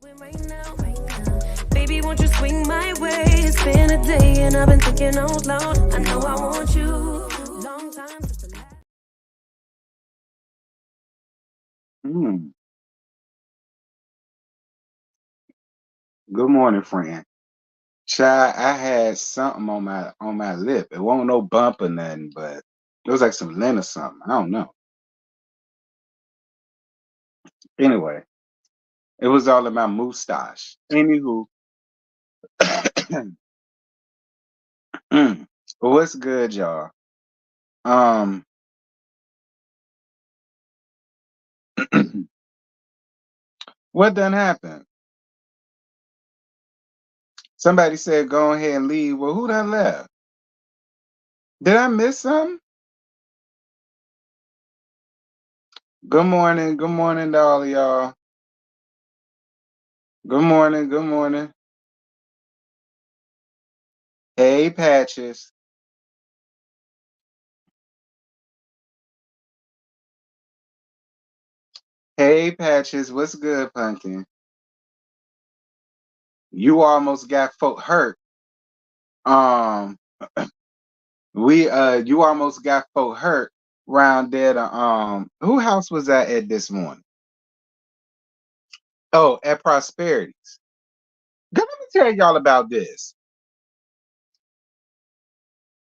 Right now. Baby, won't you swing my way? It's been a day and I've been thinking out loud. I know I want you. Long time since the last. Good morning, friend. Child, I had something on my lip. It wasn't no bump or nothing, but it was like some lint or something. I don't know. Anyway, it was all in my moustache. Anywho, what's good, y'all? Um, what done happened? Somebody said go ahead and leave. Well, who done left? Did I miss something? Good morning to all of y'all. Good morning. Hey, Patches. Hey, Patches. What's good, Pumpkin? You almost got folk hurt. Um, you almost got folk hurt round there. Who house was that at this morning? Oh, at Prosperities. Let me tell y'all about this.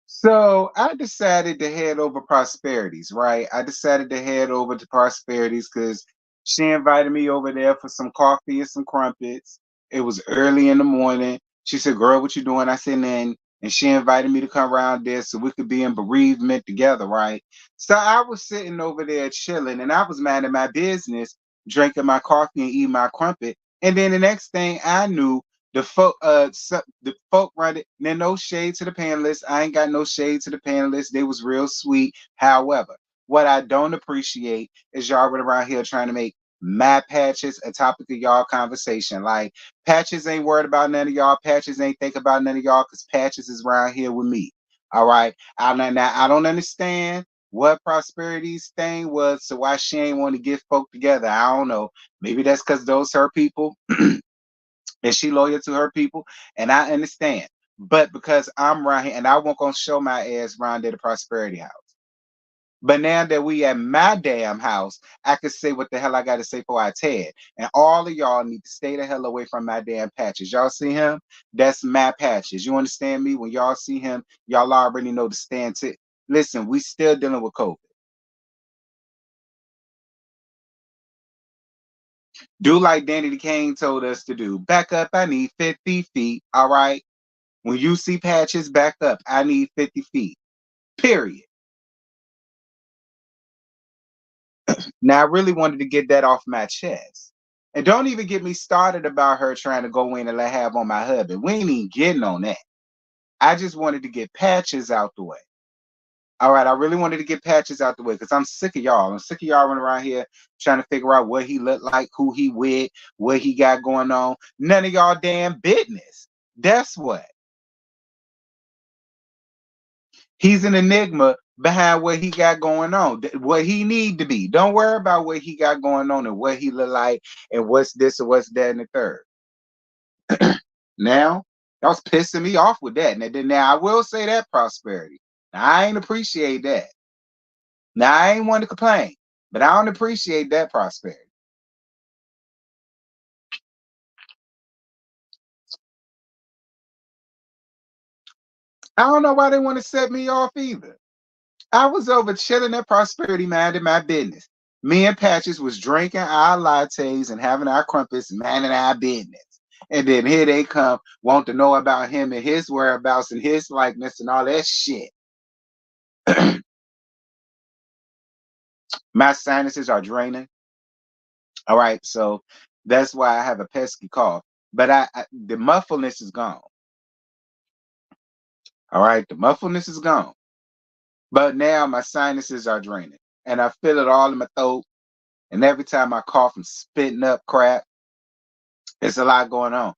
So I decided to head over Prosperities, right? I decided to head over to Prosperities because she invited me over there for some coffee and some crumpets. It was early in the morning. She said, "Girl, what you doing?" I said, "Then." And she invited me to come around there so we could be in bereavement together, right? So I was sitting over there chilling and I was minding my business, drinking my coffee and eating my crumpet. And then the next thing I knew, the folk running. Then no shade to the panelists. I ain't got no shade to the panelists. They was real sweet. However, what I don't appreciate is y'all running around here trying to make my patches a topic of y'all conversation. Like patches ain't worried about none of y'all. Patches ain't think about none of y'all because patches is around here with me. All right. I don't understand what Prosperity's thing was, so why she ain't want to get folk together. I don't know. Maybe that's because those her people. And she loyal to her people, and I understand. But because I'm right here, and I won't gonna show my ass around at the Prosperity House. But now that we at my damn house, I can say what the hell I gotta say for I Ted. And all of y'all need to stay the hell away from my damn patches. Y'all see him? That's my patches. You understand me? When y'all see him, y'all already know to stand to. Listen, we still dealing with COVID. Do like Danny the King told us to do. Back up, I need 50 feet. All right. When you see patches, back up. I need 50 feet. Period. Now, I really wanted to get that off my chest. And don't even get me started about her trying to go in and let have on my husband. We ain't even getting on that. I just wanted to get patches out the way. All right, I really wanted to get patches out the way because I'm sick of y'all. I'm sick of y'all running around here trying to figure out what he looked like, who he with, what he got going on. None of y'all damn business. That's what. He's an enigma behind what he got going on, what he need to be. Don't worry about what he got going on and what he look like and what's this or what's that and the third. Now, that was pissing me off with that. Now I will say that Prosperity. Now, I ain't appreciate that. Now I ain't want to complain, but I don't appreciate that Prosperity. I don't know why they want to set me off either. I was over chilling at Prosperity, minding my business. Me and Patches was drinking our lattes and having our crumpets, minding our business. And then here they come, want to know about him and his whereabouts and his likeness and all that shit. My sinuses are draining. All right, so that's why I have a pesky cough. But the muffleness is gone. All right, the muffleness is gone. But now my sinuses are draining. And I feel it all in my throat. And every time I cough, I'm spitting up crap. It's a lot going on.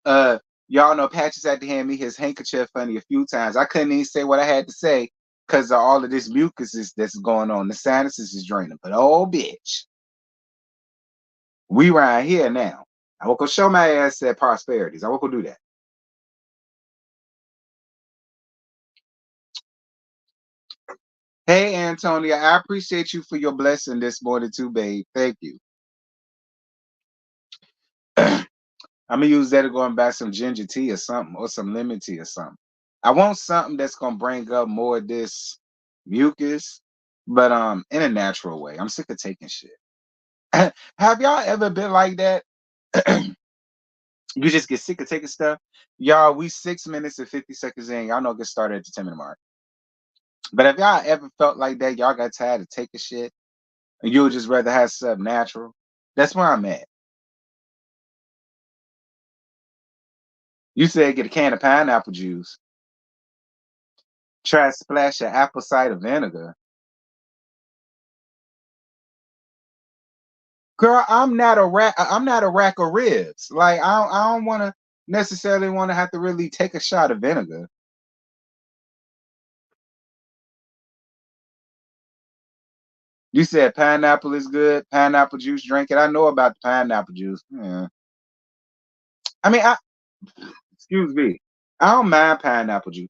Uh, y'all know Patches had to hand me his handkerchief funny a few times. I couldn't even say what I had to say because of all of this mucus that's going on. The sinuses is draining. But oh, bitch, we right here now. I will go show my ass at Prosperities. I will go do that. Hey, Antonia, I appreciate you for your blessing this morning too, babe. Thank you. I'm gonna use that to go and buy some ginger tea or something, or some lemon tea or something. I want something that's gonna bring up more of this mucus, but in a natural way. I'm sick of taking shit. Have y'all ever been like that? You just get sick of taking stuff. Y'all, we 6 minutes and 50 seconds in. Y'all know get started at the 10-minute mark. But if y'all ever felt like that, y'all got tired of taking shit, and you would just rather have something natural. That's where I'm at. You said get a can of pineapple juice. Try a splash of apple cider vinegar. Girl, I'm not a rack. I'm not a rack of ribs. Like I don't want to necessarily want to have to really take a shot of vinegar. You said pineapple is good. Pineapple juice, drink it. I know about the pineapple juice. Yeah. I mean, excuse me. I don't mind pineapple juice.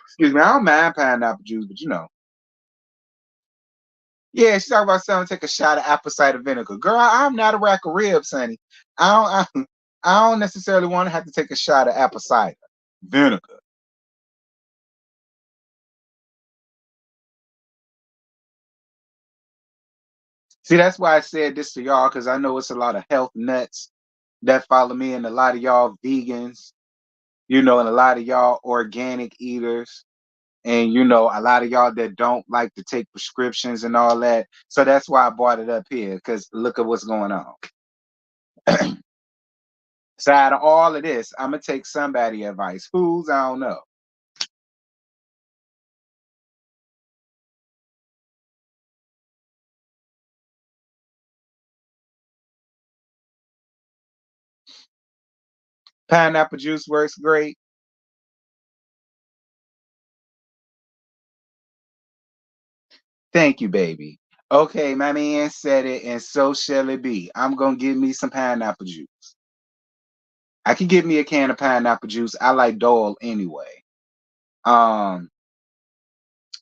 Excuse me. I don't mind pineapple juice, but yeah, she's talking about something. Take a shot of apple cider vinegar. Girl, I'm not a rack of ribs, honey. I don't necessarily want to have to take a shot of apple cider vinegar. See, that's why I said this to y'all because I know it's a lot of health nuts that follow me, and a lot of y'all vegans, and a lot of y'all organic eaters, and a lot of y'all that don't like to take prescriptions and all that. So that's why I brought it up here because look at what's going on. So out of all of this, I'm gonna take somebody advice. Who's I don't know. Pineapple juice works great. Thank you, baby. Okay, my man said it, and so shall it be. I'm gonna give me some pineapple juice. I can get me a can of pineapple juice. I like Dole anyway. Um,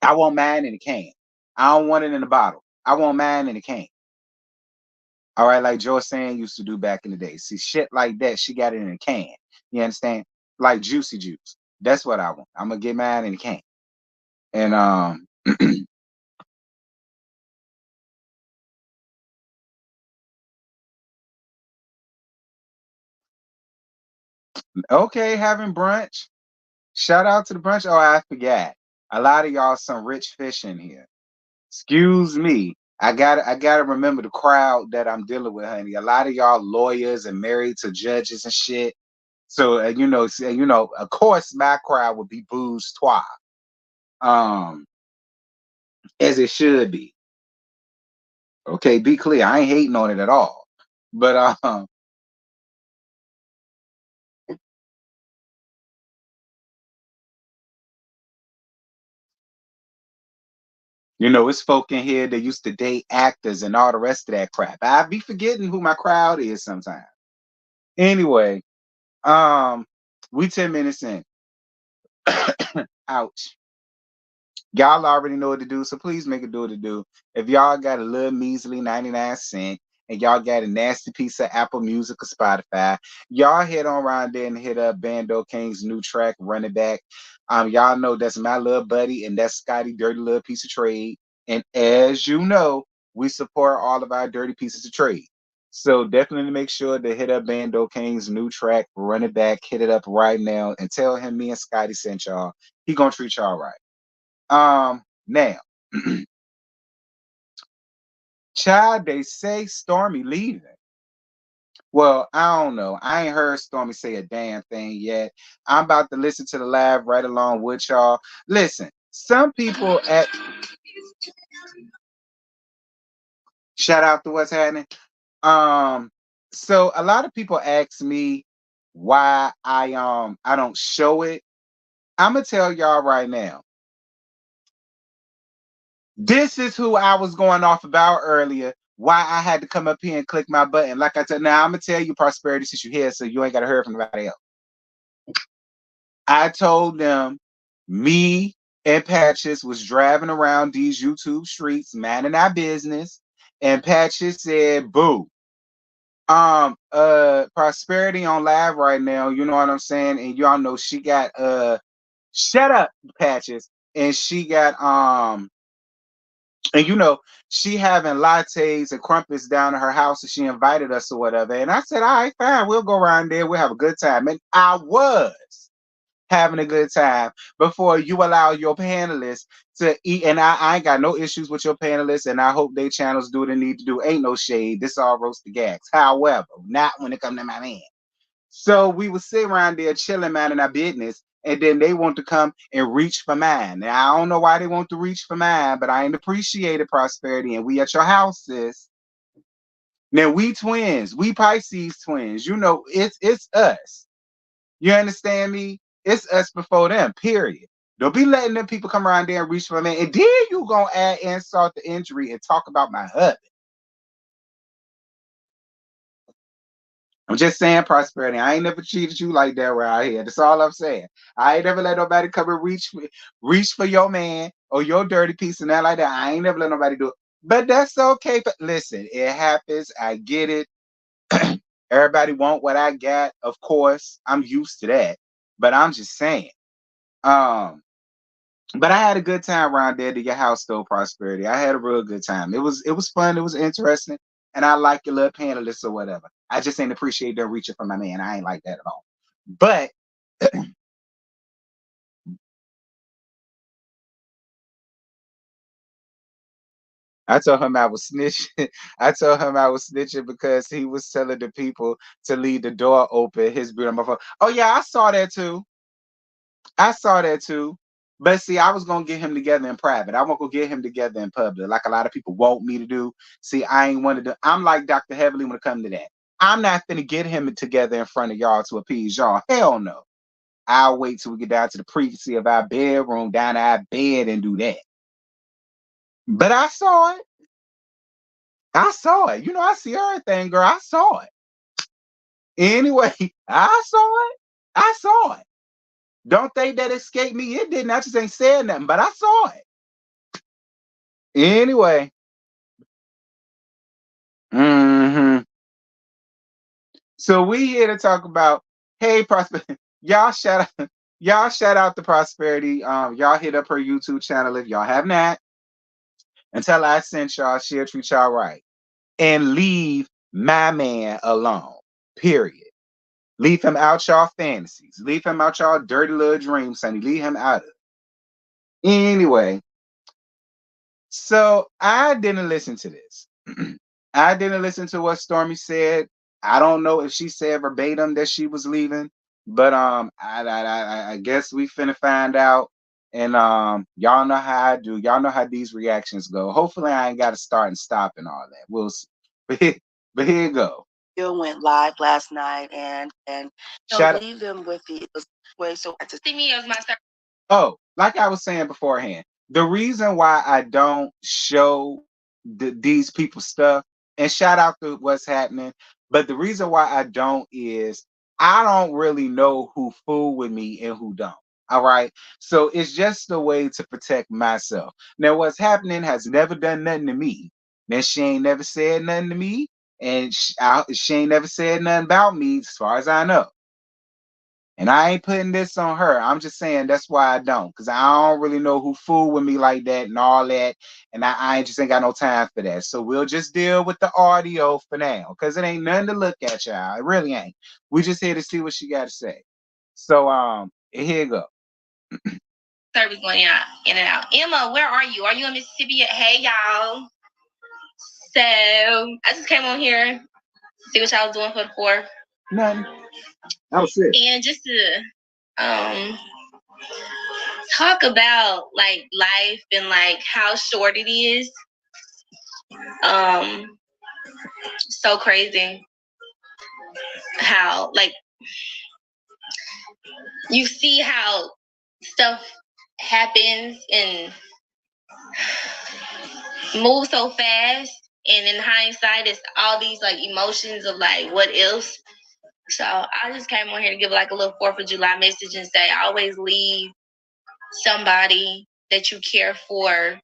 I want mine in a can. I don't want it in a bottle. I want mine in a can. All right, like Joe saying used to do back in the day. See, shit like that, she got it in a can. You understand? Like juicy juice. That's what I want. I'm gonna get mine in a can. And okay, having brunch. Shout out to the brunch. Oh, I forgot. A lot of y'all some rich fish in here. Excuse me. I gotta remember the crowd that I'm dealing with, honey. A lot of y'all lawyers and married to judges and shit. So of course, my crowd would be bourgeois, um, as it should be. Okay, be clear. I ain't hating on it at all, but it's folk in here that used to date actors and all the rest of that crap. I be forgetting who my crowd is sometimes. Anyway, we 10 minutes in. Ouch. Y'all already know what to do, so please make it do what to do. If y'all got a little measly 99 cent and y'all got a nasty piece of Apple Music or Spotify, y'all head on around there and hit up Bando King's new track, Run It Back. Y'all know that's my little buddy, and that's Scotty Dirty Little Piece of Trade. And as you know, we support all of our dirty pieces of trade. So definitely make sure to hit up Bando King's new track, Run It Back, hit it up right now, and tell him me and Scotty sent y'all. He gonna treat y'all right. Now, child, they say Stormy leaving. Well, I don't know. I ain't heard Stormy say a damn thing yet. I'm about to listen to the live right along with y'all. Listen, some people at shout out to what's happening. Um, so a lot of people ask me why I don't show it. I'm gonna tell y'all right now. This is who I was going off about earlier why I had to come up here and click my button. Like I said, now I'm gonna tell you prosperity since you're here, so you ain't gotta hear from nobody else. I told them me and Patches was driving around these YouTube streets, minding our business, and Patches said, "Boo, prosperity on live right now, you know what I'm saying?" And y'all know she got shut up, Patches, and she got and you know, she having lattes and crumpets down at her house, and she invited us or whatever. And I said, all right, fine, we'll go around there, we'll have a good time. And I was having a good time before you allow your panelists to eat. And I ain't got no issues with your panelists, and I hope they channels do what they need to do. Ain't no shade. This all roasted gags. However, not when it come to my man. So we would sit around there chilling, man, in our business, and then they want to come and reach for mine. Now I don't know why they want to reach for mine, but I ain't appreciated prosperity, and we at your house, sis. Now we twins, we Pisces twins. You know, it's us. You understand me? It's us before them, period. Don't be letting them people come around there and reach for me. And then you gonna add insult to injury and talk about my husband. I'm just saying, prosperity. I ain't never treated you like that right here. That's all I'm saying. I ain't never let nobody come and reach for your man or your dirty piece and that like that. I ain't never let nobody do it. But that's okay. But listen, it happens. I get it. Everybody want what I got. Of course, I'm used to that. But I'm just saying. Um, But I had a good time around there to your house though, prosperity. I had a real good time. It was fun, it was interesting, and I like your little panelists or whatever. I just ain't appreciate them reaching for my man. I ain't like that at all. But I told him I was snitching. I told him I was snitching because he was telling the people to leave the door open. His beard on my phone. Oh yeah, I saw that too. I saw that too. But see, I was gonna get him together in private. I won't go get him together in public, like a lot of people want me to do. See, I ain't one of the. I'm like Dr. Heavily when it comes to that. I'm not gonna get him together in front of y'all to appease y'all. Hell no. I'll wait till we get down to the privacy of our bedroom, down to our bed, and do that. But I saw it. I saw it. You know, I see everything, girl. I saw it. Anyway, I saw it. I saw it. Don't think that escaped me. It didn't. I just ain't said nothing, but I saw it. Anyway. Hmm. So we here to talk about, hey, prosperity. Y'all shout out the prosperity. Y'all hit up her YouTube channel if y'all have not. Until I sent y'all, she'll treat y'all right. And leave my man alone. Period. Leave him out y'all fantasies. Leave him out y'all dirty little dreams, honey. Leave him out of it. Anyway, so I didn't listen to this. I didn't listen to what Stormi said. I don't know if she said verbatim that she was leaving, but I guess we finna find out. And y'all know how I do. Y'all know how these reactions go. Hopefully, I ain't got to start and stop and all that. We'll see. But here you go. Bill went live last night, and leave them with the way. So to see me as my. Oh, like I was saying beforehand, the reason why I don't show these people stuff, and shout out to what's happening, but the reason why I don't is I don't really know who fool with me and who don't. All right. So it's just a way to protect myself. Now, what's happening has never done nothing to me. Now, she ain't never said nothing to me, and she ain't never said nothing about me as far as I know. And I ain't putting this on her. I'm just saying that's why I don't. Because I don't really know who fool with me like that and all that. And I just ain't got no time for that. So we'll just deal with the audio for now. Because it ain't nothing to look at, y'all. It really ain't. We just here to see what she got to say. So here you go. Service going out, in and out. Emma, where are you? Are you in Mississippi? Hey, y'all. So I just came on here to see what y'all was doing for the 4th. Nothing. I was sick. And just to talk about like life and like how short it is. So crazy how like you see how stuff happens and moves so fast, And in hindsight, it's all these like emotions of like what else. So I just came on here to give like a little 4th of July message and say always leave somebody that you care for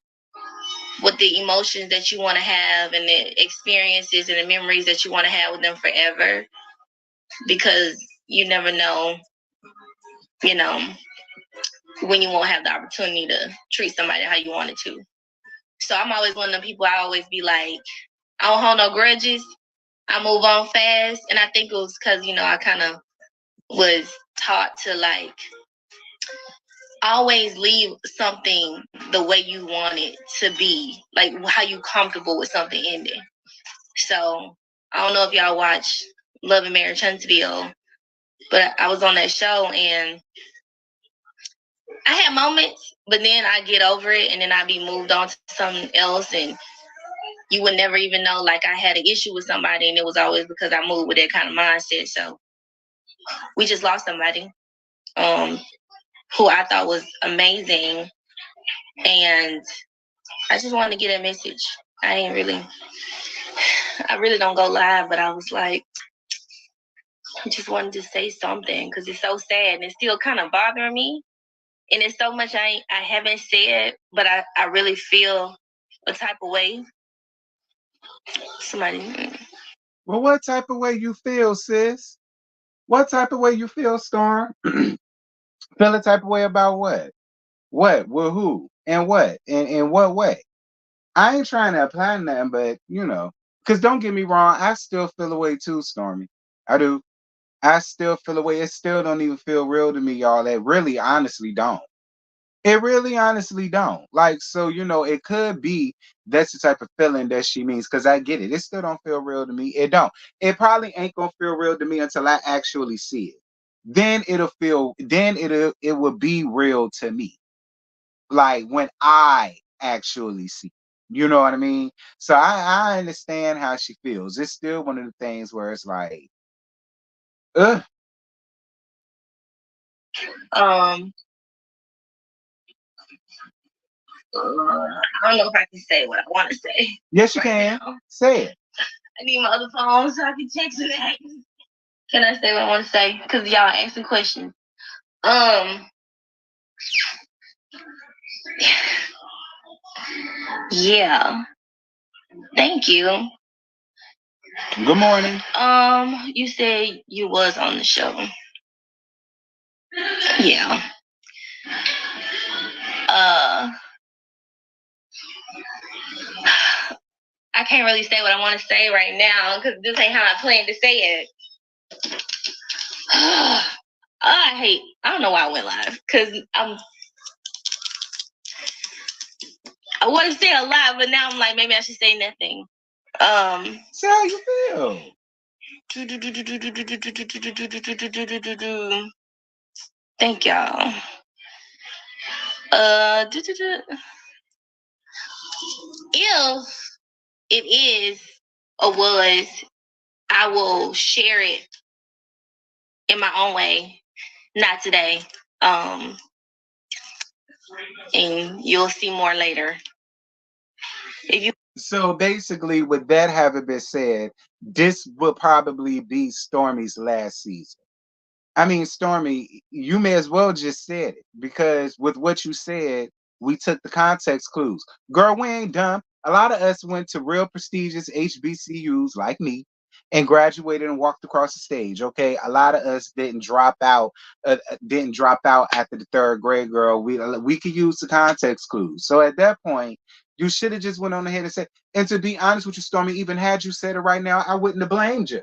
with the emotions that you want to have and the experiences and the memories that you want to have with them forever, because you never know, you know, when you won't have the opportunity to treat somebody how you wanted to. So I'm always one of them people, I always be like, I don't hold no grudges. I move on fast. And I think it was because, you know, I kind of was taught to like always leave something the way you want it to be, like how you comfortable with something ending. So I don't know if y'all watch Love and Marriage Huntsville, but I was on that show and I had moments, but then I get over it and then I be moved on to something else, and you would never even know like I had an issue with somebody, and it was always because I moved with that kind of mindset. So we just lost somebody who I thought was amazing, and I just wanted to get a message. I really don't go live, but I was like, I just wanted to say something because it's so sad and it's still kind of bothering me. And it's so much I haven't said, but I really feel a type of way. Somebody. Well, what type of way you feel, sis? What type of way you feel, Storm? Feel a type of way about what? What? With who? And what? In what way? I ain't trying to apply nothing, but you know, because don't get me wrong, I still feel away too, Stormy. I do. I still feel away. It still don't even feel real to me, y'all. It really honestly don't. It really honestly don't. Like, so, you know, it could be that's the type of feeling that she means, because I get it. It still don't feel real to me. It don't. It probably ain't gonna feel real to me until I actually see it. Then it will be real to me. Like when I actually see it. You know what I mean? So I understand how she feels. It's still one of the things where it's like, ugh. Um, I don't know if I can say what I want to say. Yes, you can. Now. Say it. I need my other phone so I can text it back. Can I say what I want to say? Because y'all asking questions. Yeah. Thank you. Good morning. You said you was on the show. Yeah. I can't really say what I want to say right now because this ain't how I planned to say it. I don't know why I went live because I want to say a lot, but now I'm like, maybe I should say nothing. See how you feel. Thank y'all. If it is or was, I will share it in my own way. Not today. And you'll see more later. So basically, with that having been said, this will probably be Stormy's last season. I mean, Stormy, you may as well just said it, because with what you said, we took the context clues. Girl, we ain't dumb. A lot of us went to real prestigious HBCUs like me and graduated and walked across the stage. Okay, a lot of us didn't drop out. Didn't drop out after the 3rd grade. Girl, we could use the context clues. So at that point, you should have just went on ahead and said. And to be honest with you, Stormy, even had you said it right now, I wouldn't have blamed you.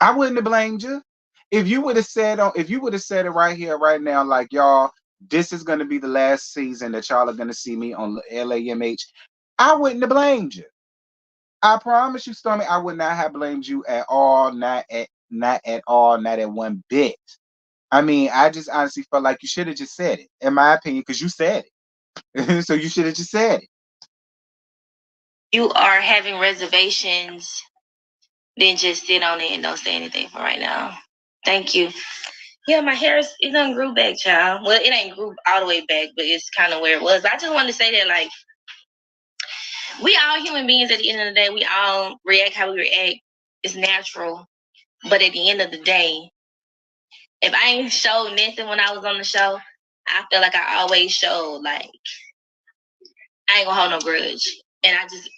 I wouldn't have blamed you. If you would have said it right here, right now, like, y'all, this is gonna be the last season that y'all are gonna see me on LAMH, I wouldn't have blamed you. I promise you, Stormy, I would not have blamed you at all, not at all, not at one bit. I mean, I just honestly felt like you should have just said it, in my opinion, because you said it. So you should have just said it. You are having reservations, then just sit on it and don't say anything for right now. Thank you. Yeah, my hair it done grew back, child. Well, it ain't grew all the way back, but it's kind of where it was. I just wanted to say that, like, We all human beings. At the end of the day, we all react how we react. It's natural. But at the end of the day, if I ain't showed nothing when I was on the show, I feel like I always showed, like, I ain't gonna hold no grudge. And I just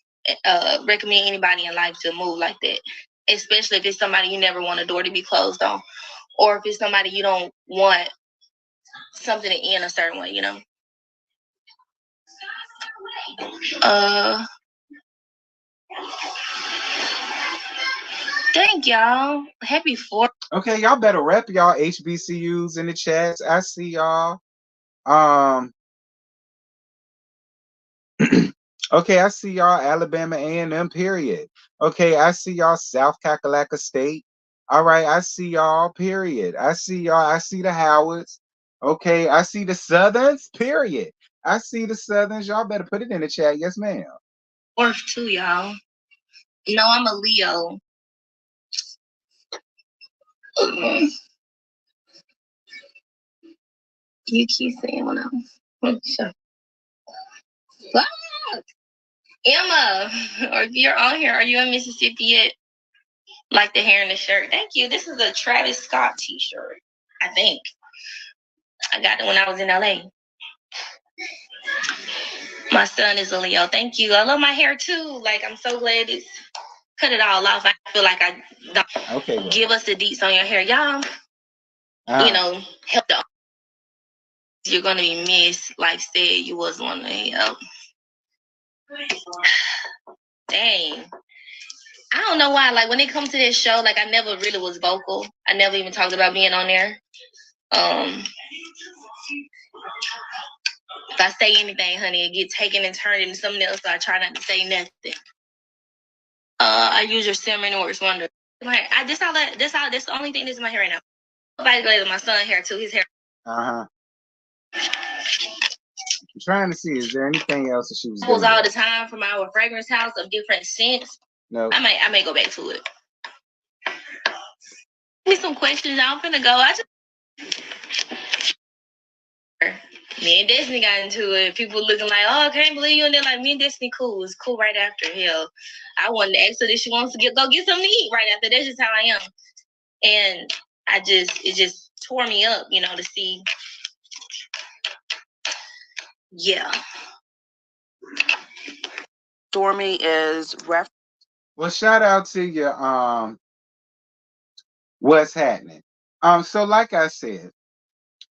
recommend anybody in life to move like that. Especially if it's somebody you never want a door to be closed on. Or if it's somebody you don't want something to end a certain way, you know? Thank y'all. Happy 4th. Okay, y'all better rep y'all HBCUs in the chats. I see y'all. Um, okay, I see y'all Alabama A&M, period. Okay, I see y'all South Kakalaka State. All right, I see y'all, period. I see y'all. I see the Howards. Okay, I see the Southerns, period. I see the Southerns. Y'all better put it in the chat. Yes, ma'am. 4th too, y'all. No, I'm a Leo. You keep saying what else. Sure. Emma, or if you're on here, are you in Mississippi yet? Like the hair and the shirt. Thank you. This is a Travis Scott t-shirt, I think. I got it when I was in LA. My son is a Leo. Thank you. I love my hair too. Like, I'm so glad it's cut it all off. I feel like I don't. Okay, well. Give us the deets on your hair. Y'all, you know, help the. You're going to be missed. Like said, you was one to help. Dang. I don't know why. Like, when it comes to this show, like, I never really was vocal. I never even talked about being on there. If I say anything, honey, it gets taken and turned into something else. So I try not to say nothing. I use your cinnamon works wonder. That's the only thing that's in my hair right now. Nobody goes to my son's hair too. His hair. I'm trying to see, is there anything else that she was doing? All the time from our fragrance house of different scents. No. I may go back to it. Give me some questions. I'm finna go. Me and Destiny got into it. People looking like, oh, I can't believe you. And they're like, me and Destiny cool. It's cool right after. Hell, I wanted to ask her if she wants to go get something to eat right after. That's just how I am. And it just tore me up, you know, to see. Yeah. Stormi is well, shout out to you. What's happening? So like I said,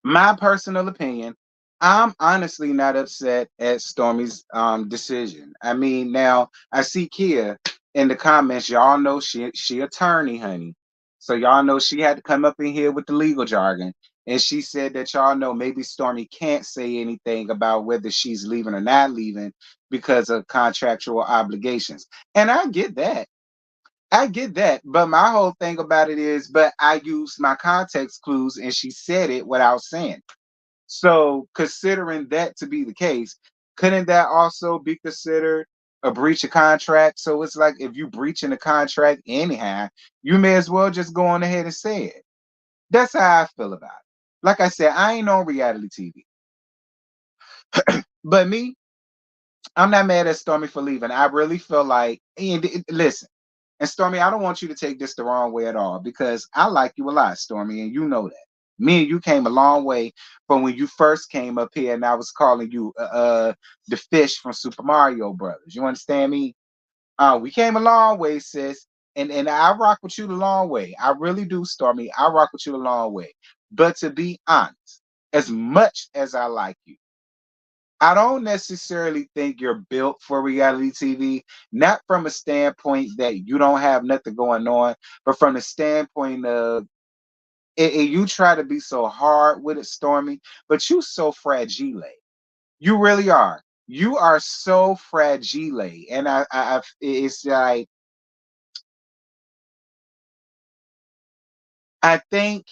my personal opinion, I'm honestly not upset at Stormi's decision. I mean, now I see Kia in the comments. Y'all know she attorney, honey. So y'all know she had to come up in here with the legal jargon. And she said that y'all know maybe Stormi can't say anything about whether she's leaving or not leaving because of contractual obligations. And I get that. But my whole thing about it is, but I used my context clues and she said it without saying it. So considering that to be the case, couldn't that also be considered a breach of contract? So it's like if you breaching the contract anyhow, you may as well just go on ahead and say it. That's how I feel about it. Like I said, I ain't on reality TV. But me, I'm not mad at Stormi for leaving. I really feel like, and listen, and Stormi, I don't want you to take this the wrong way at all because I like you a lot, Stormi, and you know that. Me and you came a long way from when you first came up here, and I was calling you the fish from Super Mario Brothers. You understand me? We came a long way, sis, and I rock with you the long way. I really do, Stormi. I rock with you the long way. But to be honest, as much as I like you, I don't necessarily think you're built for reality TV, not from a standpoint that you don't have nothing going on, but from the standpoint of you try to be so hard with it, Stormi, but you so fragile. You really are. You are so fragile, and it's like I think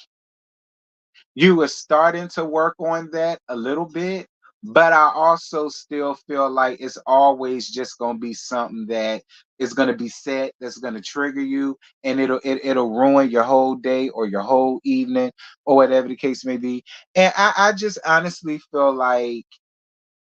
you were starting to work on that a little bit, but I also still feel like it's always just going to be something that is going to be said that's going to trigger you, and it'll ruin your whole day or your whole evening or whatever the case may be. And I just honestly feel like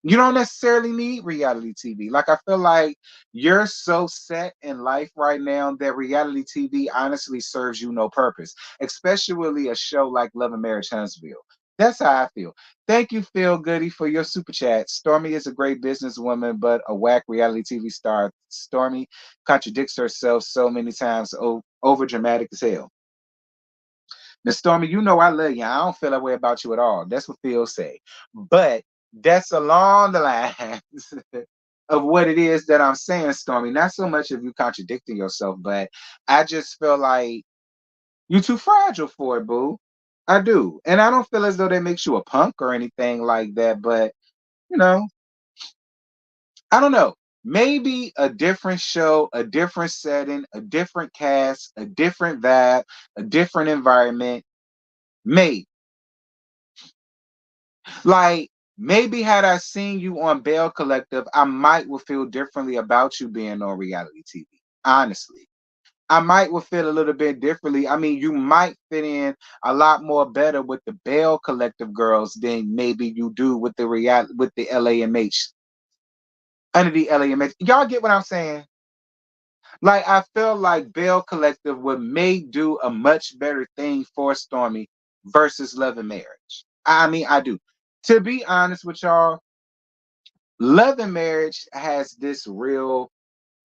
You don't necessarily need reality TV. Like I feel like you're so set in life right now that reality TV honestly serves you no purpose, especially a show like Love and Marriage Huntsville. That's how I feel. Thank you, Phil Goody, for your super chat. Stormy is a great businesswoman, but a whack reality TV star. Stormy contradicts herself so many times, over dramatic as hell. Now, Stormy, you know I love you. I don't feel that way about you at all. That's what Phil say. But that's along the lines of what it is that I'm saying, Stormy. Not so much of you contradicting yourself, but I just feel like you're too fragile for it, boo. I do. And I don't feel as though that makes you a punk or anything like that, but you know, I don't know. Maybe a different show, a different setting, a different cast, a different vibe, a different environment. Maybe. Like maybe had I seen you on Bell Collective, I might would feel differently about you being on reality TV. Honestly, I might would feel a little bit differently. I mean, you might fit in a lot more better with the Bell Collective girls than maybe you do with the with the LAMH under the LAMH. Y'all get what I'm saying? Like I feel like Bell Collective would may do a much better thing for Stormy versus Love and Marriage. I mean, I do. To be honest with y'all, Love and Marriage has this real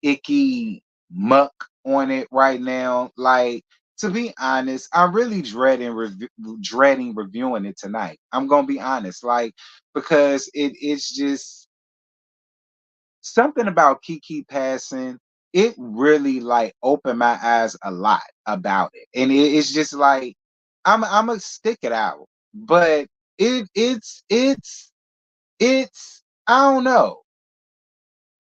icky muck on it right now. Like to be honest, I'm really dreading reviewing it tonight. I'm gonna be honest, like because it's just something about Kiki passing. It really like opened my eyes a lot about it, and it's just like I'm gonna stick it out, but it's I don't know.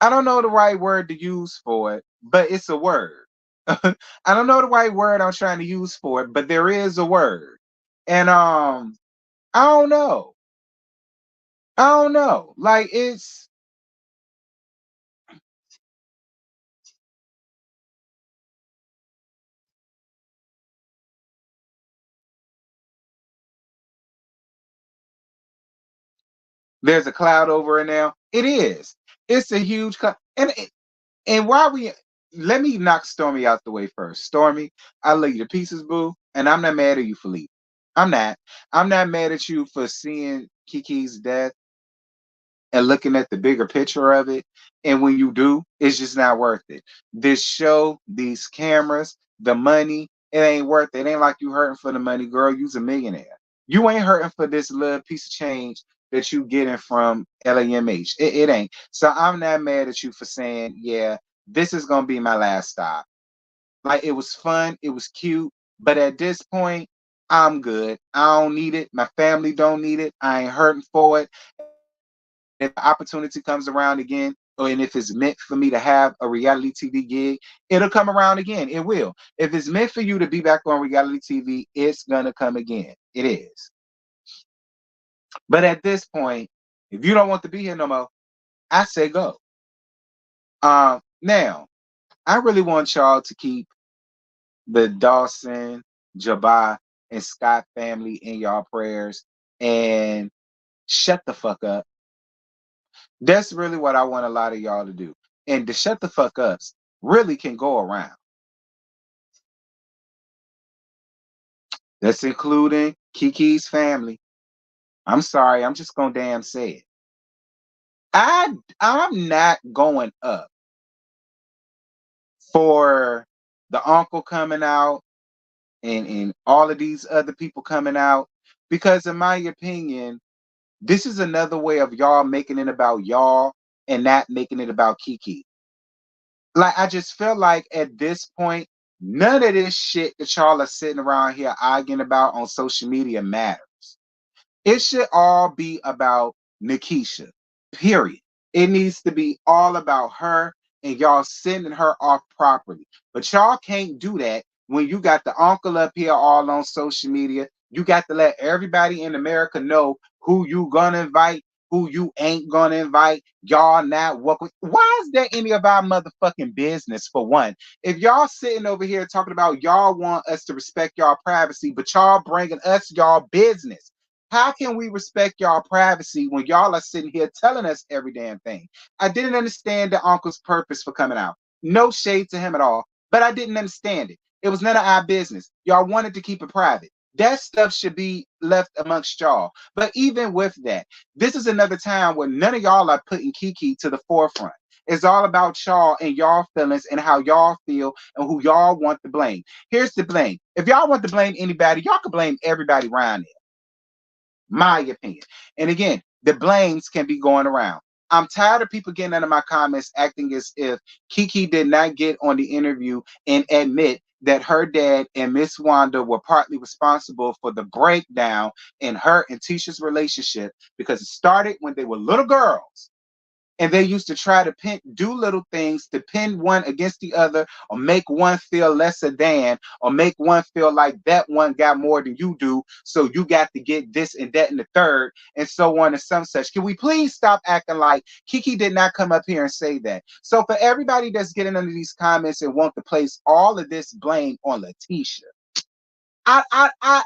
I don't know the right word to use for it, but it's a word. I don't know the right word I'm trying to use for it, but there is a word. And I don't know. I don't know. Like it's there's a cloud over it now. It is. It's a huge cloud. And why we let me knock Stormy out the way first. Stormy, I love you to pieces, boo. And I'm not mad at you for leaving. I'm not. I'm not mad at you for seeing Kiki's death and looking at the bigger picture of it. And when you do, it's just not worth it. This show, these cameras, the money, it ain't worth it. It ain't like you hurting for the money, girl. You's a millionaire. You ain't hurting for this little piece of change that you getting from LAMH. It ain't. So I'm not mad at you for saying, yeah, this is gonna be my last stop. Like it was fun, it was cute, but at this point, I'm good. I don't need it. My family don't need it. I ain't hurting for it. If the opportunity comes around again, or and if it's meant for me to have a reality TV gig, it'll come around again. It will. If it's meant for you to be back on reality TV, it's gonna come again. It is. But at this point, if you don't want to be here no more, I say go. Now I really want y'all to keep the Dawson, Jabbar, and Scott family in y'all prayers and shut the fuck up. That's really what I want a lot of y'all to do. And the shut the fuck ups really can go around. That's including Kiki's family. I'm sorry, I'm just gonna damn say it. I'm not going up for the uncle coming out and all of these other people coming out because in my opinion, this is another way of y'all making it about y'all and not making it about Kiki. Like I just feel like at this point, none of this shit that y'all are sitting around here arguing about on social media matters. It should all be about Nikisha. Period. It needs to be all about her and y'all sending her off properly. But y'all can't do that when you got the uncle up here all on social media. You got to let everybody in America know who you gonna invite, who you ain't gonna invite. Y'all not welcome. Why is that any of our motherfucking business for one? If y'all sitting over here talking about y'all want us to respect y'all privacy, but y'all bringing us y'all business. How can we respect y'all privacy when y'all are sitting here telling us every damn thing? I didn't understand the uncle's purpose for coming out. No shade to him at all, but I didn't understand it. It was none of our business. Y'all wanted to keep it private. That stuff should be left amongst y'all. But even with that, this is another time where none of y'all are putting Kiki to the forefront. It's all about y'all and y'all feelings and how y'all feel and who y'all want to blame. Here's the blame. If y'all want to blame anybody, y'all can blame everybody around there. My opinion. And again, the blames can be going around. I'm tired of people getting under my comments acting as if Kiki did not get on the interview and admit that her dad and Miss Wanda were partly responsible for the breakdown in her and Tisha's relationship because it started when they were little girls and they used to try to do little things to pin one against the other or make one feel lesser than or make one feel like that one got more than you do, so you got to get this and that and the third and so on and some such. Can we please stop acting like Kiki did not come up here and say that? So for everybody that's getting under these comments and want to place all of this blame on Letitia, I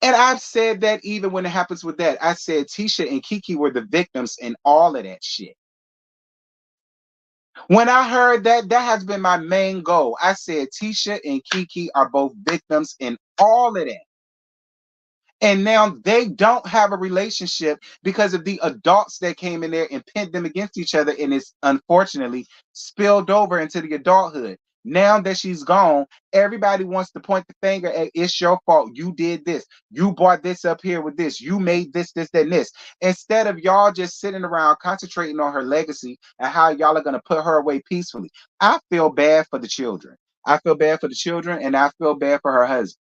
and I've said that even when it happens with that, I said Tisha and Kiki were the victims in all of that shit. When I heard that, that has been my main goal. I said Tisha and Kiki are both victims in all of that. And now they don't have a relationship because of the adults that came in there and pinned them against each other. And it's unfortunately spilled over into the adulthood. Now that she's gone, everybody wants to point the finger at it's your fault. You did this. You brought this up here with this. You made this, this, that, and this. Instead of y'all just sitting around concentrating on her legacy and how y'all are going to put her away peacefully. I feel bad for the children. I feel bad for the children and I feel bad for her husband.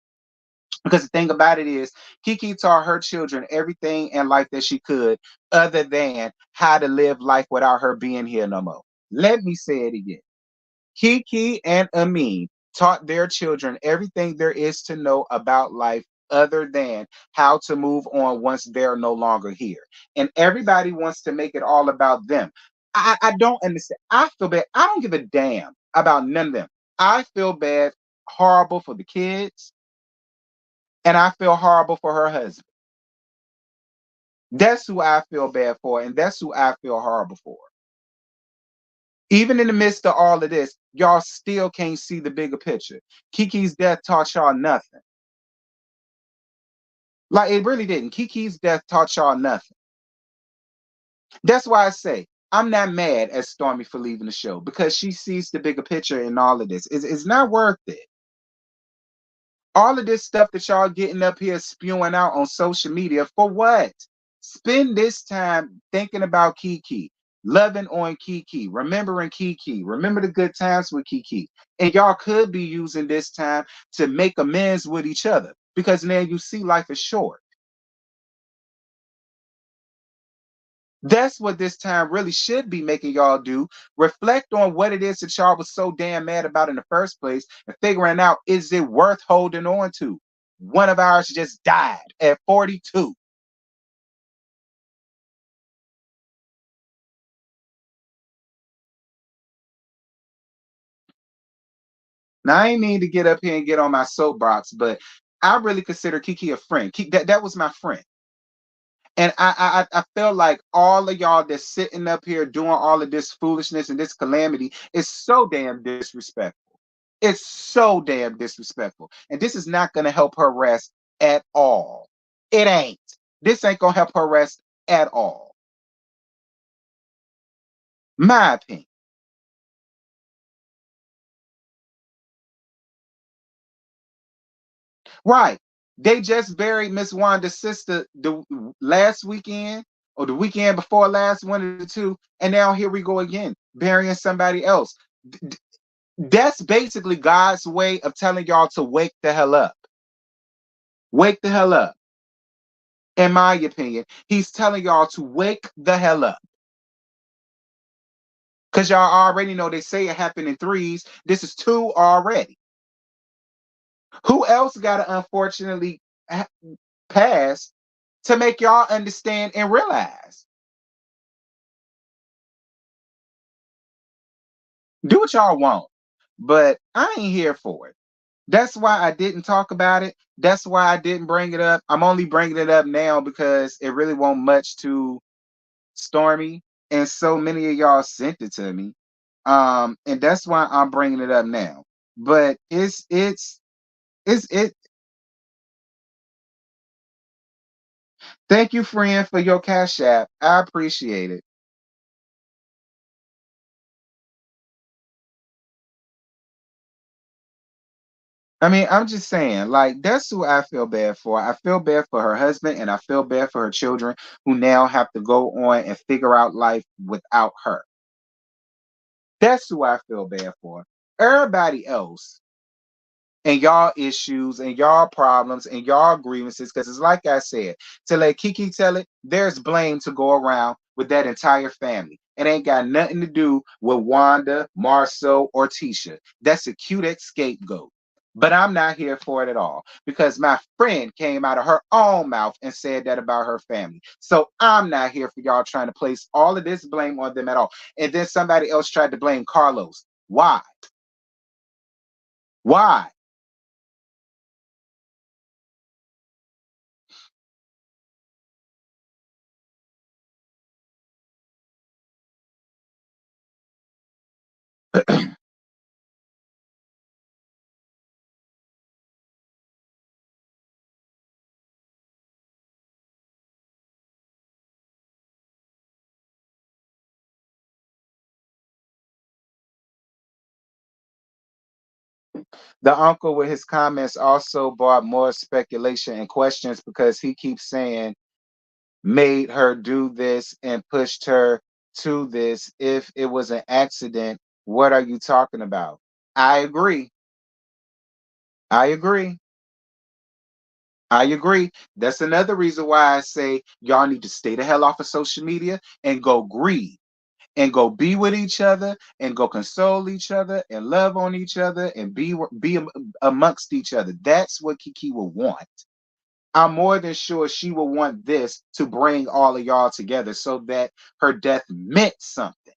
Because the thing about it is, Kiki taught her children everything in life that she could, other than how to live life without her being here no more. Let me say it again. Kiki and Amin taught their children everything there is to know about life other than how to move on once they're no longer here. And everybody wants to make it all about them. I don't understand. I feel bad. I don't give a damn about none of them. I feel bad, horrible for the kids, and I feel horrible for her husband. That's who I feel bad for, and that's who I feel horrible for. Even in the midst of all of this, y'all still can't see the bigger picture. Kiki's death taught y'all nothing. Like, it really didn't. Kiki's death taught y'all nothing. That's why I say I'm not mad at Stormi for leaving the show, because she sees the bigger picture in all of this. It's not worth it. All of this stuff that y'all getting up here spewing out on social media, for what? Spend this time thinking about Kiki, loving on Kiki, remembering Kiki, remember the good times with Kiki. And y'all could be using this time to make amends with each other, because now you see life is short. That's what this time really should be making y'all do. Reflect on what it is that y'all was so damn mad about in the first place and figuring out, is it worth holding on to? One of ours just died at 42. Now, I ain't mean to get up here and get on my soapbox, but I really consider Kiki a friend. That was my friend. And I feel like all of y'all that's sitting up here doing all of this foolishness and this calamity is so damn disrespectful. It's so damn disrespectful. And this is not going to help her rest at all. It ain't. This ain't going to help her rest at all. My opinion. Right. They just buried Miss Wanda's sister the last weekend or the weekend before last, one of the two. And now here we go again, burying somebody else. That's basically God's way of telling y'all to wake the hell up. Wake the hell up. In my opinion, he's telling y'all to wake the hell up. Because y'all already know they say it happened in threes. This is two already. Who else got to unfortunately pass to make y'all understand and realize? Do what y'all want, but I ain't here for it. That's why I didn't talk about it. That's why I didn't bring it up. I'm only bringing it up now because it really won't much to Stormy, and so many of y'all sent it to me. And that's why I'm bringing it up now. But it's it. Thank you, friend, for your cash app. I appreciate it. I mean, I'm just saying, like, that's who I feel bad for. I feel bad for her husband and I feel bad for her children who now have to go on and figure out life without her. That's who I feel bad for. Everybody else and y'all issues and y'all problems and y'all grievances, because it's like I said, to let Kiki tell it, there's blame to go around with that entire family. It ain't got nothing to do with Wanda, Marcel, or Tisha. That's a cute scapegoat. But I'm not here for it at all because my friend came out of her own mouth and said that about her family. So I'm not here for y'all trying to place all of this blame on them at all. And then somebody else tried to blame Carlos. Why? Why? The uncle with his comments also brought more speculation and questions because he keeps saying made her do this and pushed her to this. If it was an accident, what are you talking about? I agree. I agree. I agree. That's another reason why I say y'all need to stay the hell off of social media and go grieve and go be with each other and go console each other and love on each other and be amongst each other. That's what Kiki will want. I'm more than sure she will want this to bring all of y'all together so that her death meant something.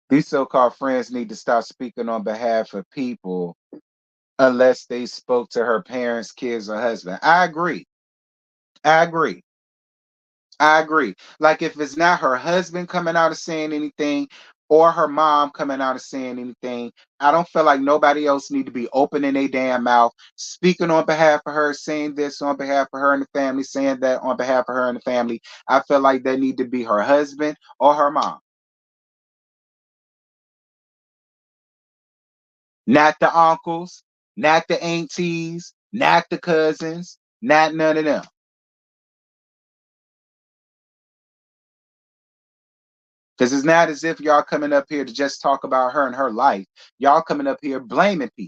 These so-called friends need to stop speaking on behalf of people unless they spoke to her parents, kids, or husband. I agree. I agree. I agree. Like if it's not her husband coming out and saying anything or her mom coming out and saying anything, I don't feel like nobody else need to be opening their damn mouth, speaking on behalf of her, saying this on behalf of her and the family, saying that on behalf of her and the family. I feel like that need to be her husband or her mom, not the uncles, not the aunties, not the cousins, not none of them. Because it's not as if y'all coming up here to just talk about her and her life. Y'all coming up here blaming people.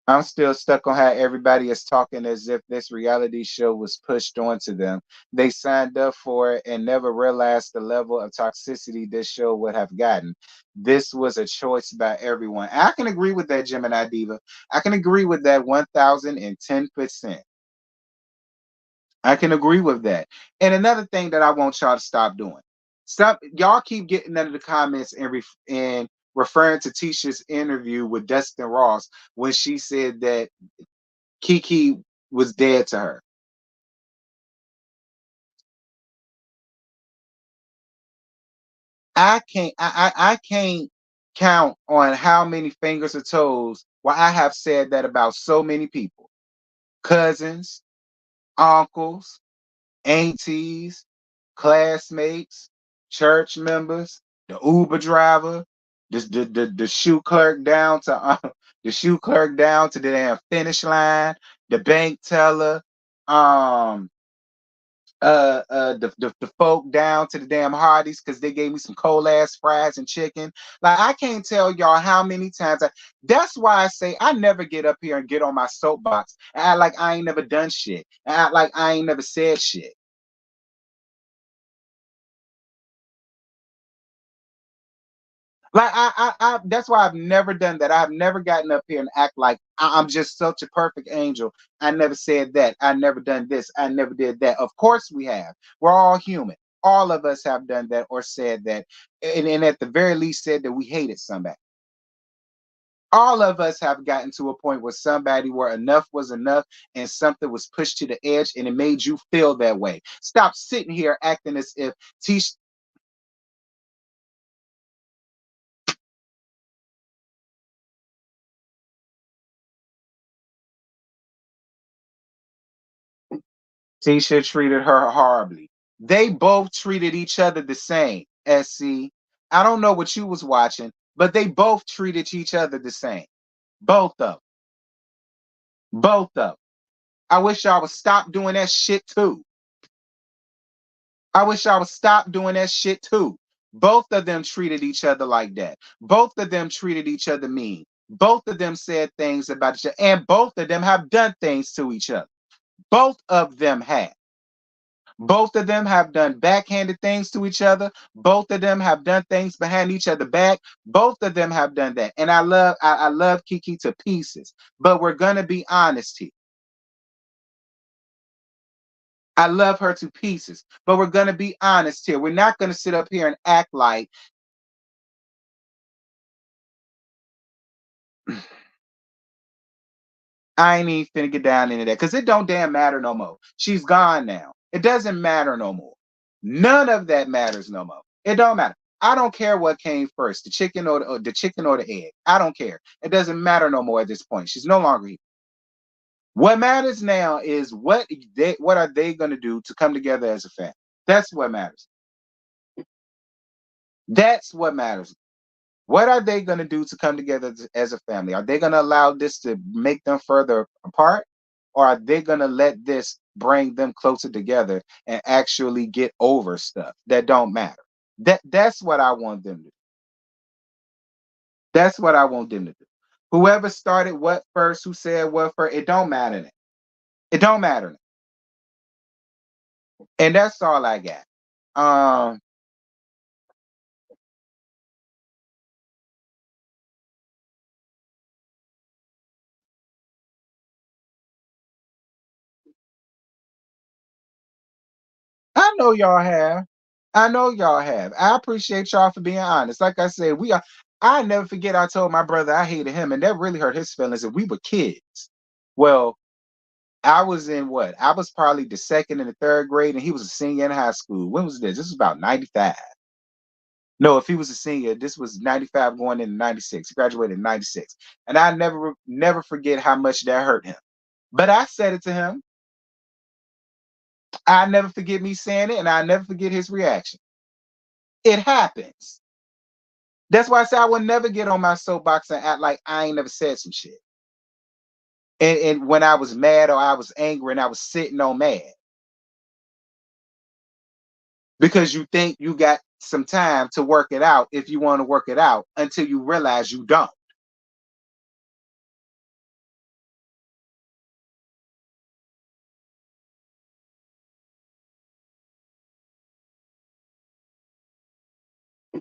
I'm still stuck on how everybody is talking as if this reality show was pushed onto them. They signed up for it and never realized the level of toxicity this show would have gotten. This was a choice by everyone. I can agree with that, Gemini Diva. I can agree with that 1010%. I can agree with that. And another thing that I want y'all to stop doing. Stop y'all keep getting under the comments and referring to Tisha's interview with Dustin Ross when she said that Kiki was dead to her. I can't count on how many fingers or toes where I have said that about so many people. Cousins, uncles, aunties, classmates, church members, the Uber driver, the shoe clerk down to the shoe clerk down to the damn finish line, the bank teller, um, the folk down to the damn Hardee's because they gave me some cold ass fries and chicken. Like I can't tell y'all how many times that's why I say I never get up here and get on my soapbox and act like I ain't never done shit. And act like I ain't never said shit. Like that's why I've never done that. I've never gotten up here and act like I'm just such a perfect angel. I never said that. I never done this. I never did that. Of course we have. We're all human. All of us have done that or said that, and at the very least said that we hated somebody. All of us have gotten to a point where somebody where enough was enough and something was pushed to the edge and it made you feel that way. Stop sitting here acting as if Tisha treated her horribly. They both treated each other the same. SC. I don't know what you was watching, but they both treated each other the same. Both of them. Both of them. I wish y'all would stop doing that shit too. I wish y'all would stop doing that shit too. Both of them treated each other like that. Both of them treated each other mean. Both of them said things about each other, and both of them have done things to each other. Both of them have. Both of them have done backhanded things to each other. Both of them have done things behind each other back. Both of them have done that. And I love Kiki to pieces. But we're gonna be honest here. I love her to pieces. But we're gonna be honest here. We're not gonna sit up here and act like I ain't even finna get down into that. Because it don't damn matter no more. She's gone now. It doesn't matter no more. None of that matters no more. It don't matter. I don't care what came first, the chicken or the chicken or the egg. I don't care. It doesn't matter no more at this point. She's no longer here. What matters now is what are they going to do to come together as a family. That's what matters. That's what matters. What are they going to do to come together as a family? Are they going to allow this to make them further apart? Or are they going to let this bring them closer together and actually get over stuff that don't matter? That's what I want them to do. That's what I want them to do. Whoever started what first, who said what first, it don't matter. It don't matter. And that's all I got. Um, I know y'all have. I know y'all have. I appreciate y'all for being honest. Like I said, we are. I never forget. I told my brother I hated him, and that really hurt his feelings. And we were kids. Well, I was in what? I was probably the second and the third grade, and he was a senior in high school. When was this? This was about 95. No, if he was a senior, this was 95 going into 96. He graduated in 96. And I never forget how much that hurt him. But I said it to him. I never forget me saying it, and I never forget his reaction. It happens. That's why I say I will never get on my soapbox and act like I ain't never said some shit. And when I was mad or I was angry and I was sitting on mad. Because you think you got some time to work it out if you want to work it out until you realize you don't.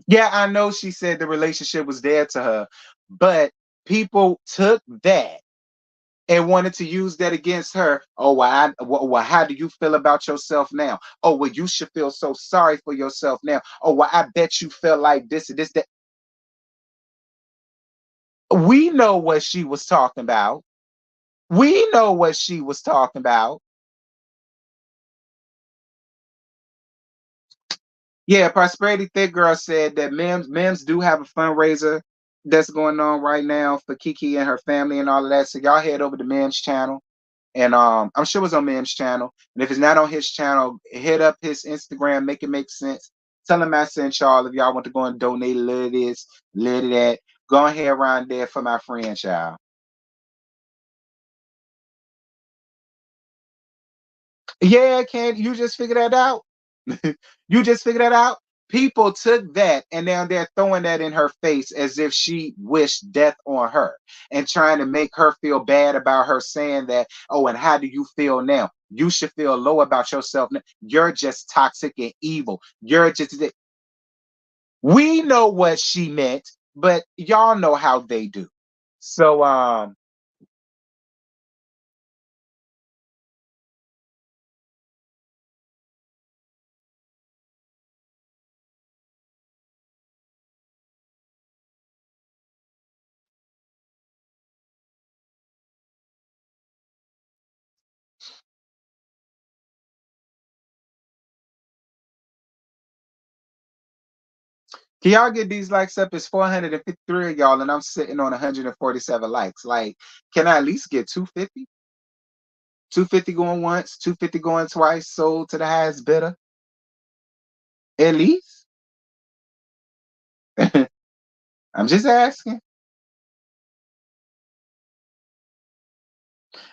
Yeah, I know she said the relationship was dead to her, but people took that and wanted to use that against her. Oh, well, how do you feel about yourself now? Oh, well, you should feel so sorry for yourself now. Oh, well, I bet you felt like this and this, that. We know what she was talking about. We know what she was talking about. Yeah, Prosperity Thick Girl said that Mims do have a fundraiser that's going on right now for Kiki and her family and all of that. So y'all head over to Mims channel. And I'm sure it's on Mims channel. And if it's not on his channel, hit up his Instagram, make it make sense. Tell him I sent y'all. If y'all want to go and donate a little of this, a little of that, go ahead around there for my friend, child. Yeah, can you just figure that out? You just figured that out? People took that and now they're throwing that in her face as if she wished death on her and trying to make her feel bad about her saying that. Oh, and how do you feel now? You should feel low about yourself. You're just toxic and evil. You're just. We know what she meant, but y'all know how they do. So, can y'all get these likes up? It's 453 of y'all, and I'm sitting on 147 likes. Like, can I at least get 250? 250 going once, 250 going twice, sold to the highest bidder. At least. I'm just asking.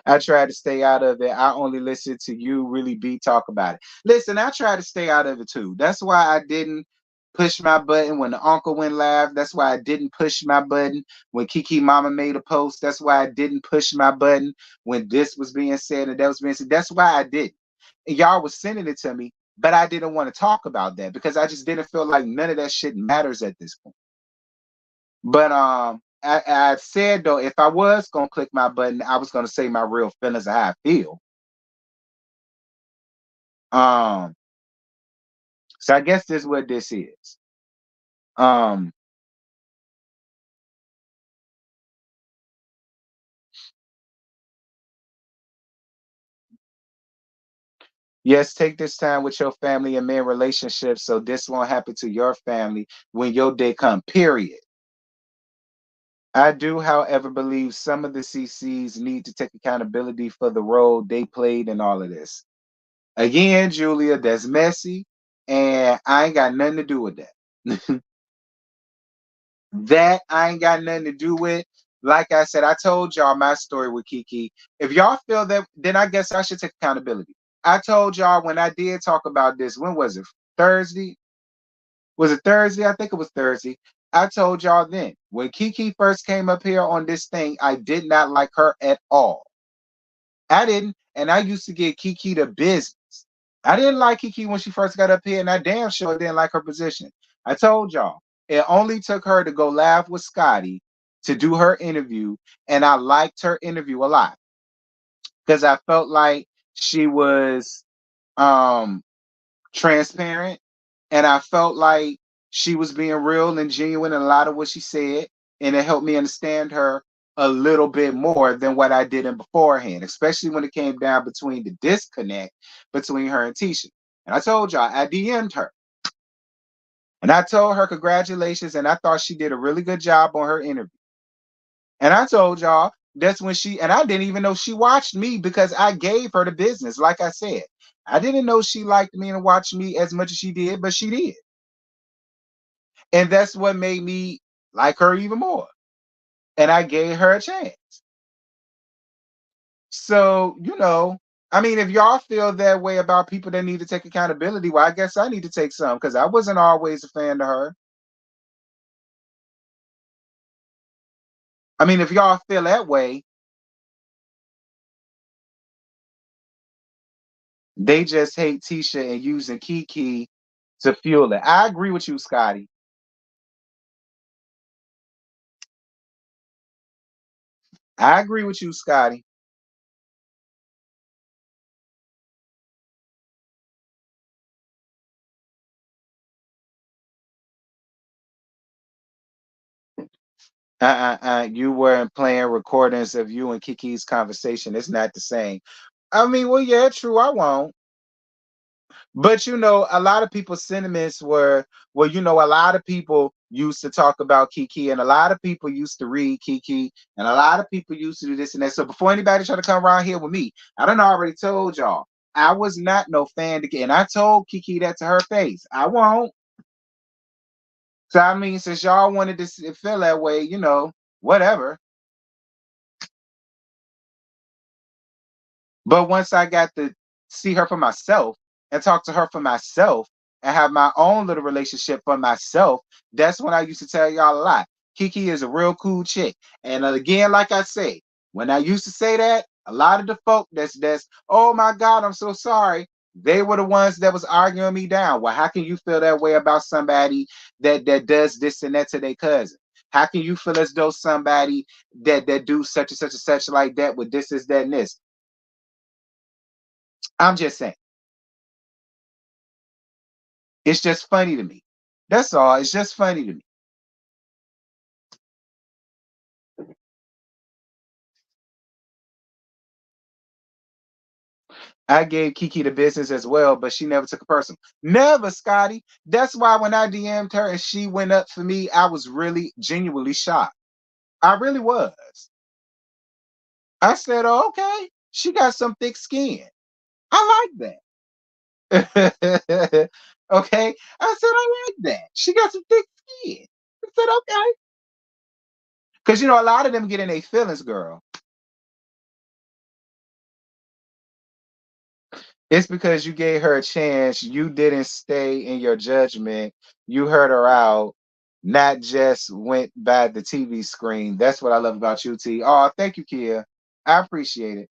I try to stay out of it. I only listen to you really be talk about it. Listen, I try to stay out of it too. That's why I didn't push my button when the uncle went live. That's why I didn't push my button when Kiki Mama made a post. That's why I didn't push my button when this was being said and that was being said. That's why I did. And y'all was sending it to me, but I didn't want to talk about that because I just didn't feel like none of that shit matters at this point. But I said though, if I was gonna click my button, I was gonna say my real feelings of how I feel. Um, so I guess this is what this is. Um, yes, take this time with your family and mend relationships so this won't happen to your family when your day come. Period. I do, however, believe some of the CCs need to take accountability for the role they played in all of this. Again, Julia, that's messy, and I ain't got nothing to do with that. That I ain't got nothing to do with. Like I said, I told y'all my story with Kiki. If y'all feel that, then I guess I should take accountability. I told y'all when I did talk about this, when was it? Thursday? Was it Thursday? I think it was Thursday. I told y'all then when Kiki first came up here on this thing, I did not like her at all. I didn't, and I used to get Kiki the business. I didn't like Kiki when she first got up here, and I damn sure didn't like her position. I told y'all it only took her to go live with Scotty to do her interview, and I liked her interview a lot because I felt like she was um transparent, and I felt like she was being real and genuine in a lot of what she said, and it helped me understand her a little bit more than what I did in beforehand, especially when it came down between the disconnect between her and Tisha. And I told y'all, I DM'd her. And I told her congratulations, and I thought she did a really good job on her interview. And I told y'all that's when and I didn't even know she watched me because I gave her the business. Like I said, I didn't know she liked me and watched me as much as she did, but she did. And that's what made me like her even more. And I gave her a chance. So, I mean, if y'all feel that way about people that need to take accountability, well, I guess I need to take some because I wasn't always a fan of her. I mean, if y'all feel that way, they just hate Tisha and using Kiki to fuel it. I agree with you, Scotty. I agree with you, Scotty. You weren't playing recordings of you and Kiki's conversation. It's not the same. I mean, well, yeah, true. I won't. But a lot of people's sentiments were, well, a lot of people used to talk about Kiki, and a lot of people used to read Kiki, and a lot of people used to do this and that. So before anybody try to come around here with me, I done already told y'all I was not no fan to get, and I told Kiki that to her face. I won't. So I mean, since y'all wanted to feel that way, whatever. But once I got the see her for myself and talk to her for myself and have my own little relationship for myself, that's when I used to tell y'all a lot. Kiki is a real cool chick. And again, like I say, when I used to say that, a lot of the folk that's oh my God, I'm so sorry. They were the ones that was arguing me down. Well, how can you feel that way about somebody that does this and that to their cousin? How can you feel as though somebody that do such and such and such like that with this, is that, and this? I'm just saying. It's just funny to me. That's all. It's just funny to me. I gave Kiki the business as well, but she never took a personal. Never, Scotty. That's why when I DM'd her and she went up for me, I was really genuinely shocked. I really was. I said, oh, okay, she got some thick skin. I like that. Okay. I said, I like that. She got some thick skin. I said, okay. Because, a lot of them get in their feelings, girl. It's because you gave her a chance. You didn't stay in your judgment. You heard her out, not just went by the TV screen. That's what I love about you, T. Oh, thank you, Kia. I appreciate it.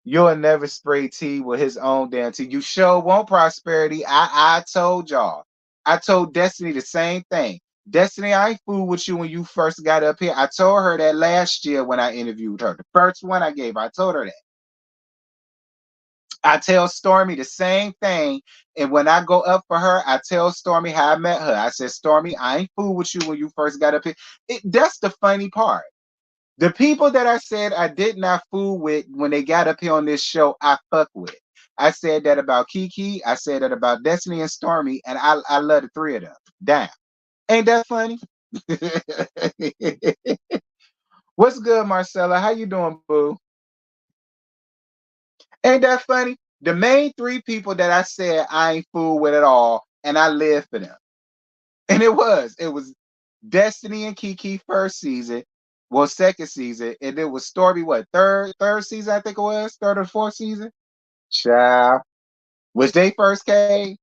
You'll never spray tea with his own damn tea. You sure won't, Prosperity. I told y'all. I told Destiny the same thing. Destiny, I ain't fool with you when you first got up here. I told her that last year when I interviewed her. The first one I gave, I told her that. I tell Stormi the same thing. And when I go up for her, I tell Stormi how I met her. I said, Stormi, I ain't fool with you when you first got up here. That's the funny part. The people that I said I did not fool with when they got up here on this show, I fuck with. I said that about Kiki. I said that about Destiny and Stormi. And I love the three of them. Damn. Ain't that funny? What's good, Marcella? How you doing, boo? Ain't that funny? The main three people that I said I ain't fool with at all, and I live for them. And it was Destiny and Kiki first season, well, second season, and it was Stormy, what, third season, I think it was, third or fourth season? Child. Which they first came?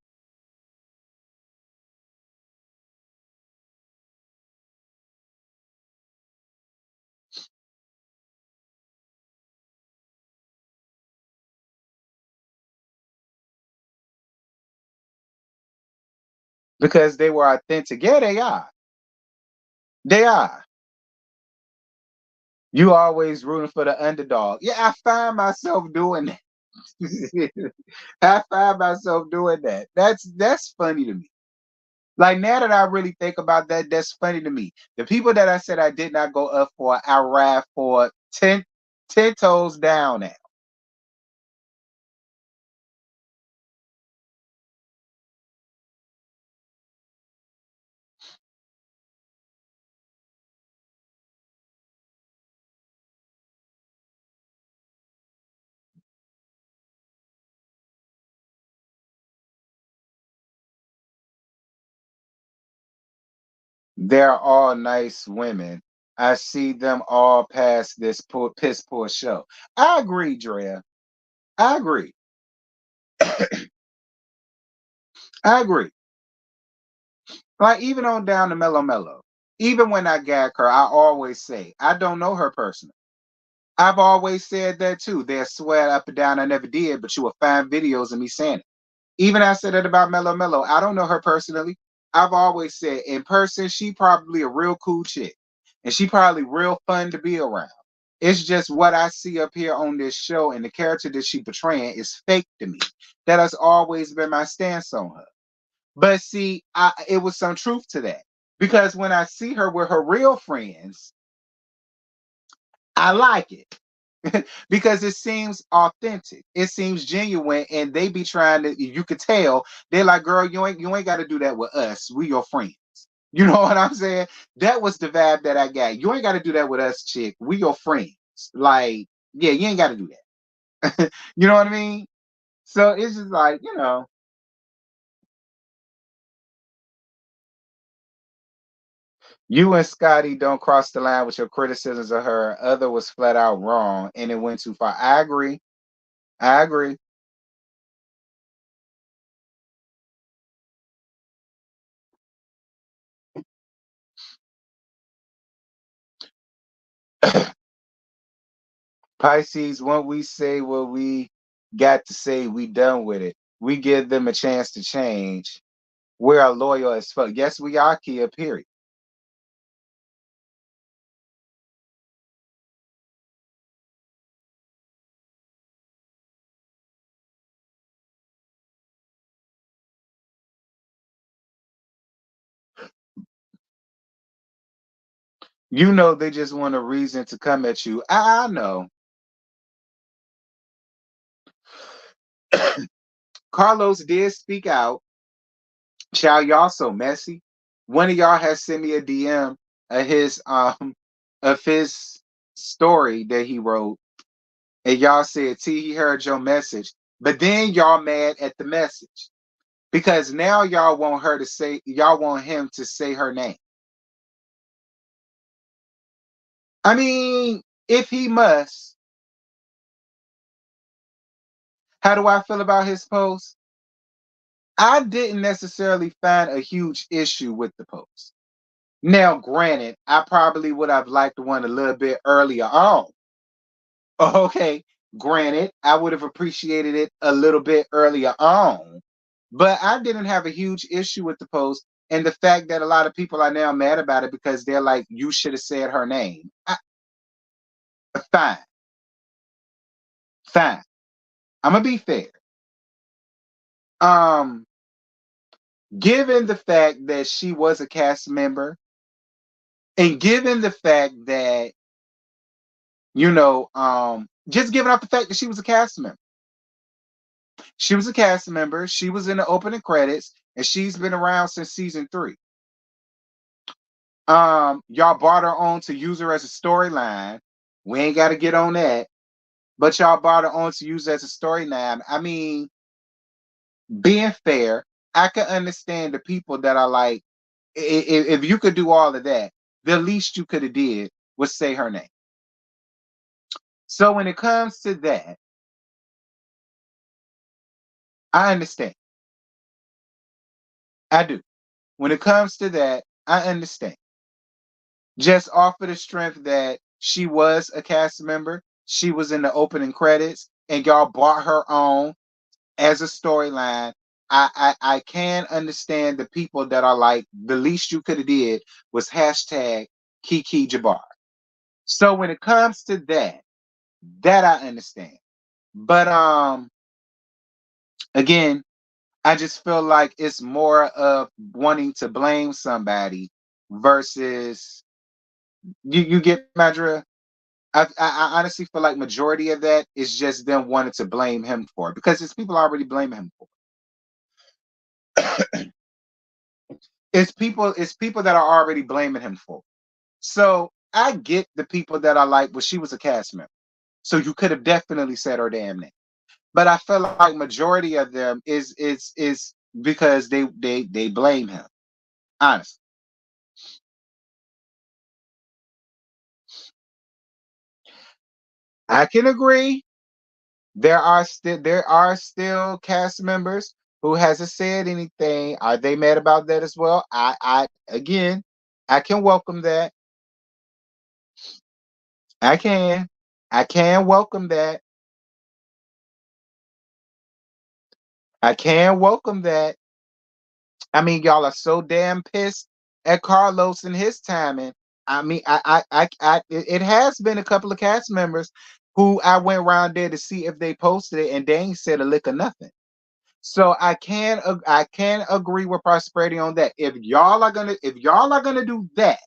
Because they were authentic. Yeah, they are. They are. You always rooting for the underdog. Yeah, I find myself doing that. I find myself doing that. That's funny to me. Like, now that I really think about that, that's funny to me. The people that I said I did not go up for, I ride for 10 toes down now. They're all nice women. I see them all past this piss poor show. I agree, Drea. I agree. I agree. Like, even on down to Mellow Mellow. Even when I gag her, I always say, I don't know her personally. I've always said that too. They'll swear up and down I never did, but you will find videos of me saying it. Even I said that about Mellow Mellow. I don't know her personally. I've always said in person, she probably a real cool chick. And she probably real fun to be around. It's just what I see up here on this show and the character that she portraying is fake to me. That has always been my stance on her. But see, it was some truth to that. Because when I see her with her real friends, I like it. Because it seems authentic. It seems genuine, and they be trying to. You could tell they're like, "Girl, you ain't got to do that with us. We your friends." You know what I'm saying? That was the vibe that I got. You ain't got to do that with us, chick. We your friends. Like, yeah, you ain't got to do that. You know what I mean? So it's just like, you and Scotty don't cross the line with your criticisms of her. Other was flat out wrong, and it went too far. I agree. I agree. Pisces, when we say what we got to say, we done with it. We give them a chance to change. We are loyal as fuck. Yes, we are, Kia, period. You know they just want a reason to come at you. I know. Carlos did speak out. Child, y'all so messy. One of y'all has sent me a DM of his story that he wrote, and y'all said T he heard your message, but then y'all mad at the message because now y'all want him to say her name. I mean, if he must, how do I feel about his post? I didn't necessarily find a huge issue with the post. Now, granted, I probably would have liked one a little bit earlier on. Okay, granted, I would have appreciated it a little bit earlier on, but I didn't have a huge issue with the post and the fact that a lot of people are now mad about it because they're like, you should have said her name. Fine, fine. I'm gonna be fair. Um, Given the fact that she was a cast member, and given the fact that just giving up the fact that she was a cast member. She was a cast member. She was in the opening credits, and she's been around since season 3. Y'all brought her on to use her as a storyline. We ain't got to get on that, but y'all brought her on to use as a storyline. I mean, being fair, I can understand the people that are like, if you could do all of that, the least you could have did was say her name. So when it comes to that, I understand. I do. When it comes to that, I understand. Just off of the strength that she was a cast member, she was in the opening credits, and y'all brought her on as a storyline. I can understand the people that are like, the least you could have did was hashtag Kiki Jabbar. So when it comes to that I understand. But again, I just feel like it's more of wanting to blame somebody versus you get my drift. I honestly feel like majority of that is just them wanting to blame him for it because it's people already blaming him for it. It's people that are already blaming him for it. So I get the people that are like, well, she was a cast member, so you could have definitely said her damn name. But I feel like majority of them is because they blame him. Honestly, I can agree. There are still cast members who hasn't said anything. Are they mad about that as well? I again, I can welcome that. I can. I can welcome that. I can welcome that. I mean, y'all are so damn pissed at Carlos and his timing. I mean, it has been a couple of cast members who I went around there to see if they posted it, and they ain't said a lick of nothing. So I can agree with Prosperity on that. If y'all are gonna do that,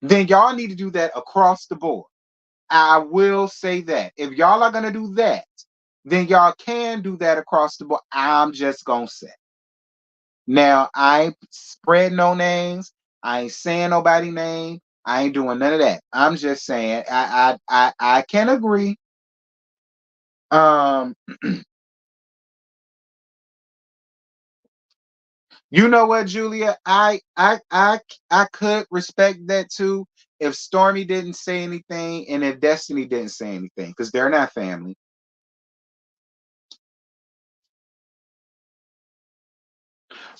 then y'all need to do that across the board. I will say that. If y'all are gonna do that, then y'all can do that across the board. I'm just gonna say. Now I ain't spreading no names. I ain't saying nobody name. I ain't doing none of that. I'm just saying I can agree. Um You know what, Julia? I could respect that too if Stormy didn't say anything and if Destiny didn't say anything because they're not family.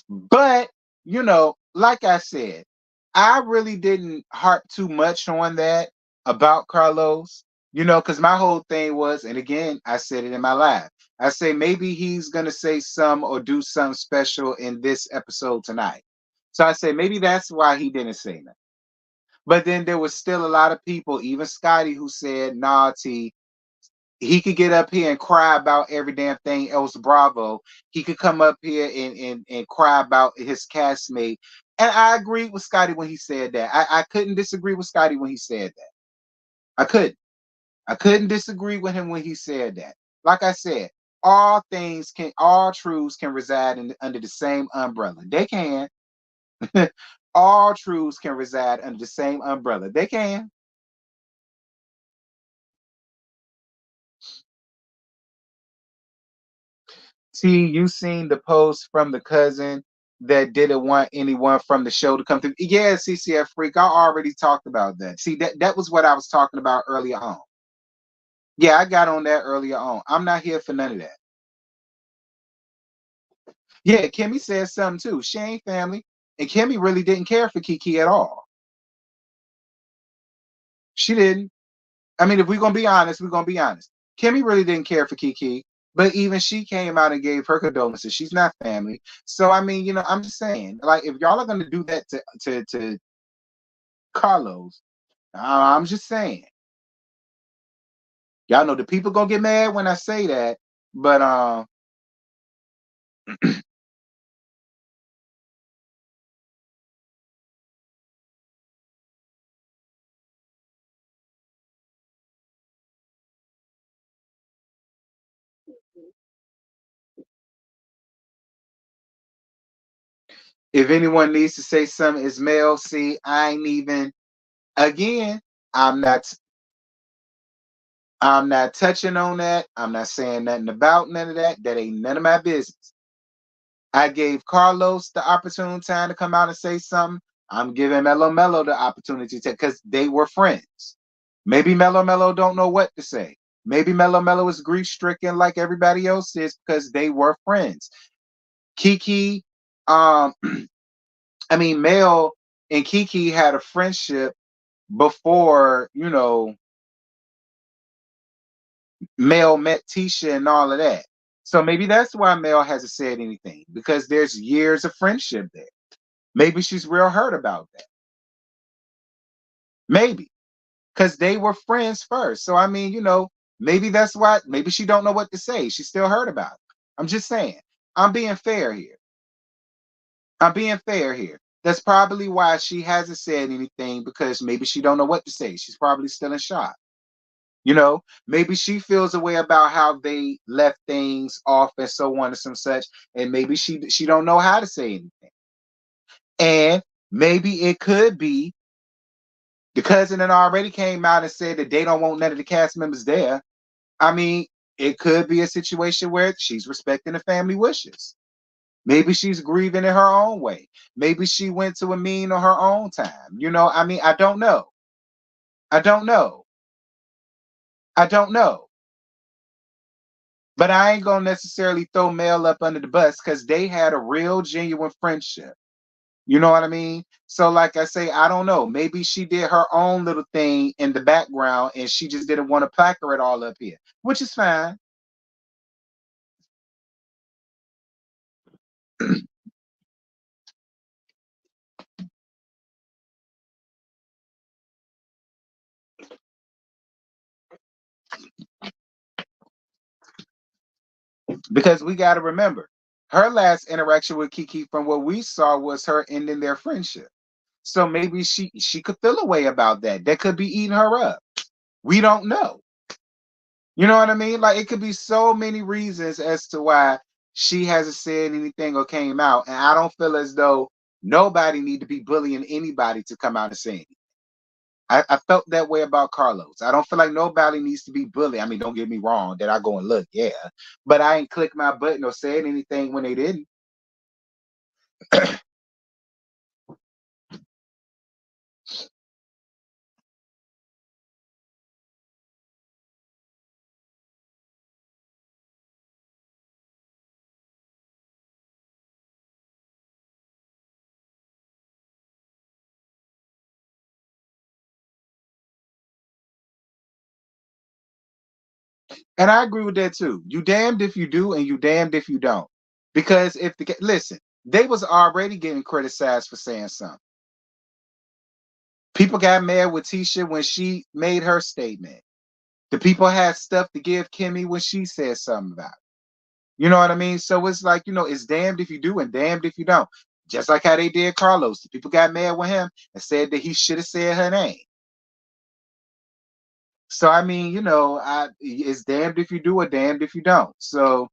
But, like I said, I really didn't harp too much on that about Carlos, because my whole thing was, and again, I said it in my live. I say maybe he's going to say some or do something special in this episode tonight. So I say maybe that's why he didn't say nothing. But then there was still a lot of people, even Scotty, who said, nah, T, he could get up here and cry about every damn thing else Bravo. He could come up here and cry about his castmate. And I agreed with Scotty when he said that. I couldn't disagree with Scotty when he said that. I couldn't. I couldn't disagree with him when he said that. Like I said, all truths can reside under the same umbrella. They can. All truths can reside under the same umbrella. They can. T, you seen the post from the cousin that didn't want anyone from the show to come through? Yeah, CCF Freak, I already talked about that. See, that was what I was talking about earlier on. Yeah, I got on that earlier on. I'm not here for none of that. Yeah, Kimmy said something too. She ain't family. And Kimmy really didn't care for Kiki at all. She didn't. I mean, if we're going to be honest, we're going to be honest. Kimmy really didn't care for Kiki, but even she came out and gave her condolences. She's not family. So, I mean, I'm just saying, like, if y'all are going to do that to Carlos, I'm just saying. Y'all know the people going to get mad when I say that, but if anyone needs to say something, it's Mel. See, I ain't even, again, I'm not touching on that. I'm not saying nothing about none of that. That ain't none of my business. I gave Carlos the opportune time to come out and say something. I'm giving Mello the opportunity to, because they were friends. Maybe Mello don't know what to say. Maybe Mello is grief stricken like everybody else is because they were friends. Kiki, I mean, Mel and Kiki had a friendship before, Mel met Tisha and all of that. So maybe that's why Mel hasn't said anything, because there's years of friendship there. Maybe she's real hurt about that. Maybe. Because they were friends first. So I mean, maybe that's why, maybe she don't know what to say. She's still hurt about it. I'm just saying. I'm being fair here. That's probably why she hasn't said anything, because maybe she don't know what to say. She's probably still in shock. Maybe she feels a way about how they left things off and so on and some such, and maybe she don't know how to say anything. And maybe it could be the cousin that already came out and said that they don't want none of the cast members there. I mean, it could be a situation where she's respecting the family wishes. Maybe she's grieving in her own way. Maybe she went to a mean on her own time. I mean, I don't know. I don't know. I don't know. But I ain't gonna necessarily throw Mel up under the bus, because they had a real genuine friendship. You know what I mean? So, like I say, I don't know. Maybe she did her own little thing in the background and she just didn't want to placard it all up here, which is fine. Because we got to remember, her last interaction with Kiki, from what we saw, was her ending their friendship. So maybe she could feel a way about that. That could be eating her up. We don't know. You know what I mean? Like, it could be so many reasons as to why she hasn't said anything or came out. And I don't feel as though nobody need to be bullying anybody to come out and say anything. I felt that way about Carlos. I don't feel like nobody needs to be bullied. I mean, don't get me wrong, that I go and look, yeah. But I ain't clicked my button or said anything when they didn't. And I agree with that too. You damned if you do, and you damned if you don't. Because if listen, they was already getting criticized for saying something. People got mad with Tisha when she made her statement. The people had stuff to give Kimmy when she said something about it. You know what I mean? So it's like, it's damned if you do and damned if you don't. Just like how they did Carlos. The people got mad with him and said that he should have said her name. So I mean, it's damned if you do or damned if you don't. So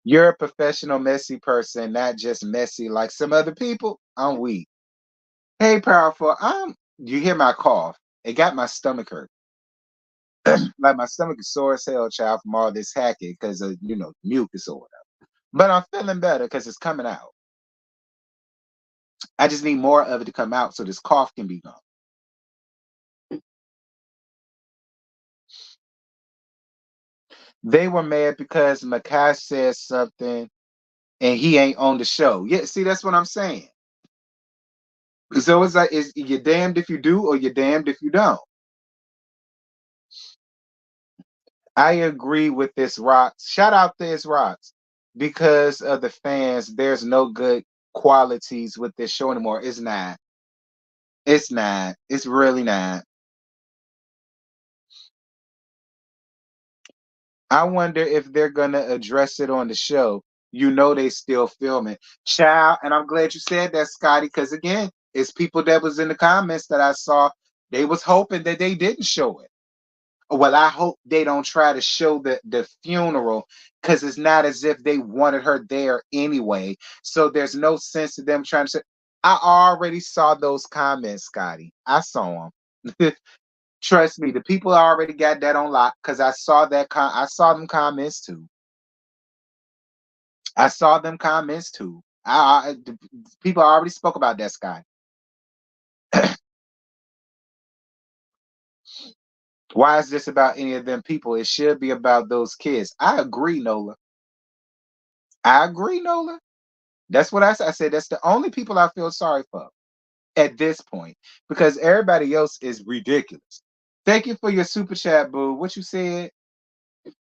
you're a professional messy person, not just messy like some other people. I'm weak. Hey, powerful. You hear my cough? It got my stomach hurt. Like my stomach is sore as hell, child, from all this hacking because of mucus or whatever. But I'm feeling better because it's coming out. I just need more of it to come out so this cough can be gone. They were mad because Makai said something and he ain't on the show. Yeah, see, that's what I'm saying. So it's like, you're damned if you do or you're damned if you don't. I agree with this Rocks. Shout out to this Rocks. Because of the fans, there's no good qualities with this show anymore. It's not. It's not. It's really not. I wonder if they're gonna address it on the show. They still filming. Child, and I'm glad you said that, Scotty, because again, it's people that was in the comments that I saw. They was hoping that they didn't show it. Well, I hope they don't try to show the funeral because it's not as if they wanted her there anyway. So there's no sense to them trying to say. I already saw those comments, Scotty. I saw them. Trust me, the people already got that on lock because I saw that. I saw them comments too. I saw them comments too. The people already spoke about that, Scotty. Why is this about any of them people? It should be about those kids. I agree, Nola. I agree, Nola. That's what I said. I said that's the only people I feel sorry for at this point because everybody else is ridiculous. Thank you for your super chat, boo. What you said?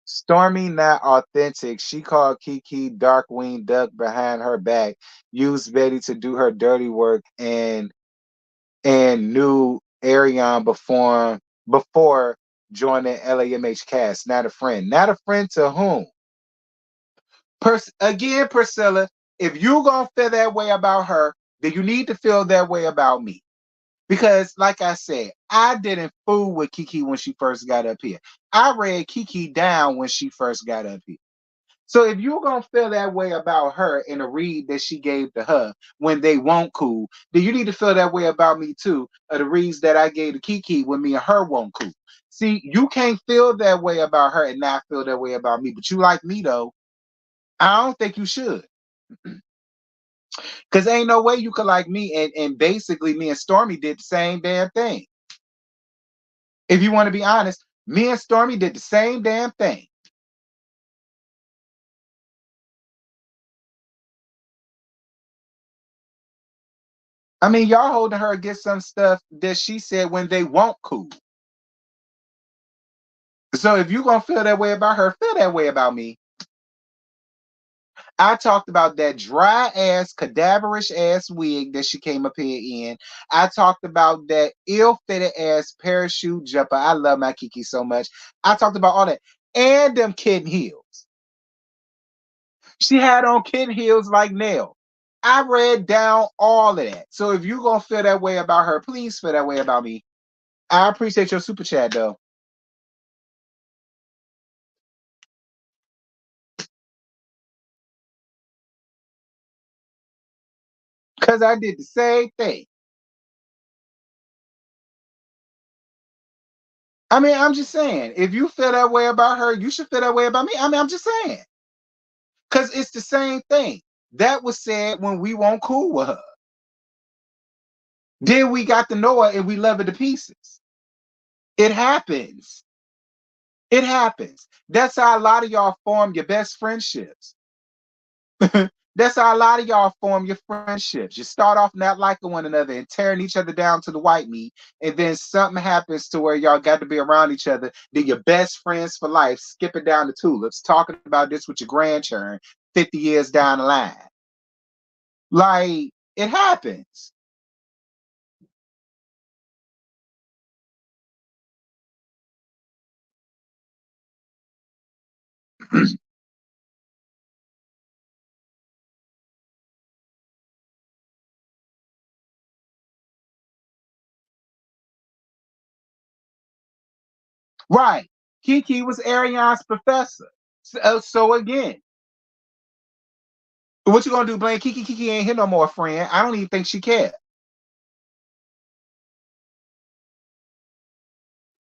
Stormy not authentic. She called Kiki Darkwing Duck behind her back, used Betty to do her dirty work, and knew Arion before joining LAMH cast. Not a friend. Not a friend to whom? Again, Priscilla, if you gonna feel that way about her, then you need to feel that way about me. Because, like I said, I didn't fool with Kiki when she first got up here. I read Kiki down when she first got up here. So if you're gonna feel that way about her in a read that she gave to her when they won't cool, then you need to feel that way about me too, of the reads that I gave to Kiki when me and her won't cool. See, you can't feel that way about her and not feel that way about me. But you like me though. I don't think you should. Because ain't no way you could like me. And basically, me and Stormi did the same damn thing. If you want to be honest, me and Stormi did the same damn thing. I mean, y'all holding her against some stuff that she said when they won't cool. So if you're going to feel that way about her, feel that way about me. I talked about that dry ass, cadaverish ass wig that she came up here in. I talked about that ill-fitted ass parachute jumper. I love my Kiki so much. I talked about all that. And them kitten heels. She had on kitten heels like nails. I read down all of that. So if you're going to feel that way about her, please feel that way about me. I appreciate your super chat, though. Because I did the same thing. I mean, I'm just saying, if you feel that way about her, you should feel that way about me. I mean, I'm just saying. Because it's the same thing. That was said when we weren't cool with her. Then we got to know her and we love her to pieces. It happens. It happens. That's how a lot of y'all form your best friendships. That's how a lot of y'all form your friendships. You start off not liking one another and tearing each other down to the white meat, and then something happens to where y'all got to be around each other. Then you're best friends for life, skipping down the tulips, talking about this with your grandchildren 50 years down the line. Like, it happens. Right. Kiki was Ariane's professor. So again, what you gonna do, blame Kiki? Kiki ain't here no more, friend. I don't even think she cared.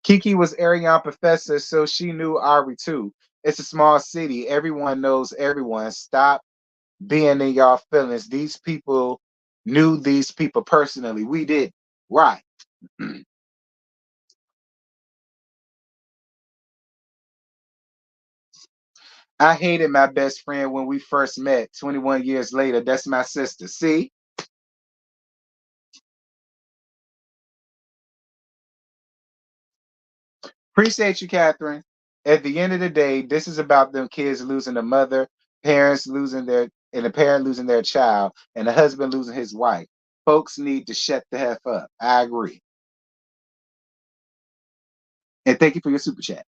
Kiki was Ariane professor, so she knew Ari too. It's a small city. Everyone knows everyone. Stop being in y'all feelings. These people knew these people personally. We did. Right. I hated my best friend when we first met. 21 years later, that's my sister. See? Appreciate you, Catherine. At the end of the day, this is about them kids losing a mother, parents losing their, and a parent losing their child, and a husband losing his wife. Folks need to shut the F up. I agree. And thank you for your super chat.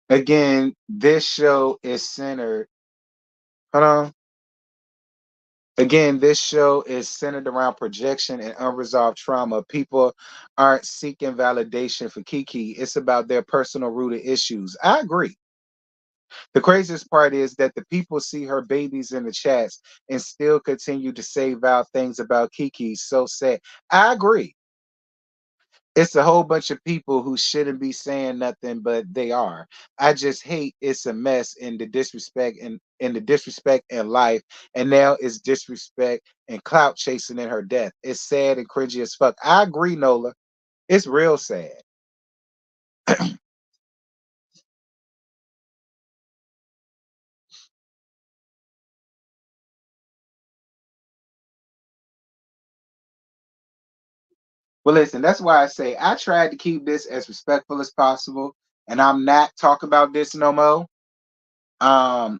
Again, this show is centered. Hold on. Again, this show is centered around projection and unresolved trauma. People aren't seeking validation for Kiki. It's about their personal rooted issues. I agree. The craziest part is that the people see her babies in the chats and still continue to say vile things about Kiki. So sad. I agree. It's a whole bunch of people who shouldn't be saying nothing, but they are. I just hate it's a mess in the disrespect and in the disrespect in life, and now it's disrespect and clout chasing in her death. It's sad and cringy as fuck. I agree, Nola. It's real sad. Well, listen, that's why I say I tried to keep this as respectful as possible, and I'm not talking about this no more. And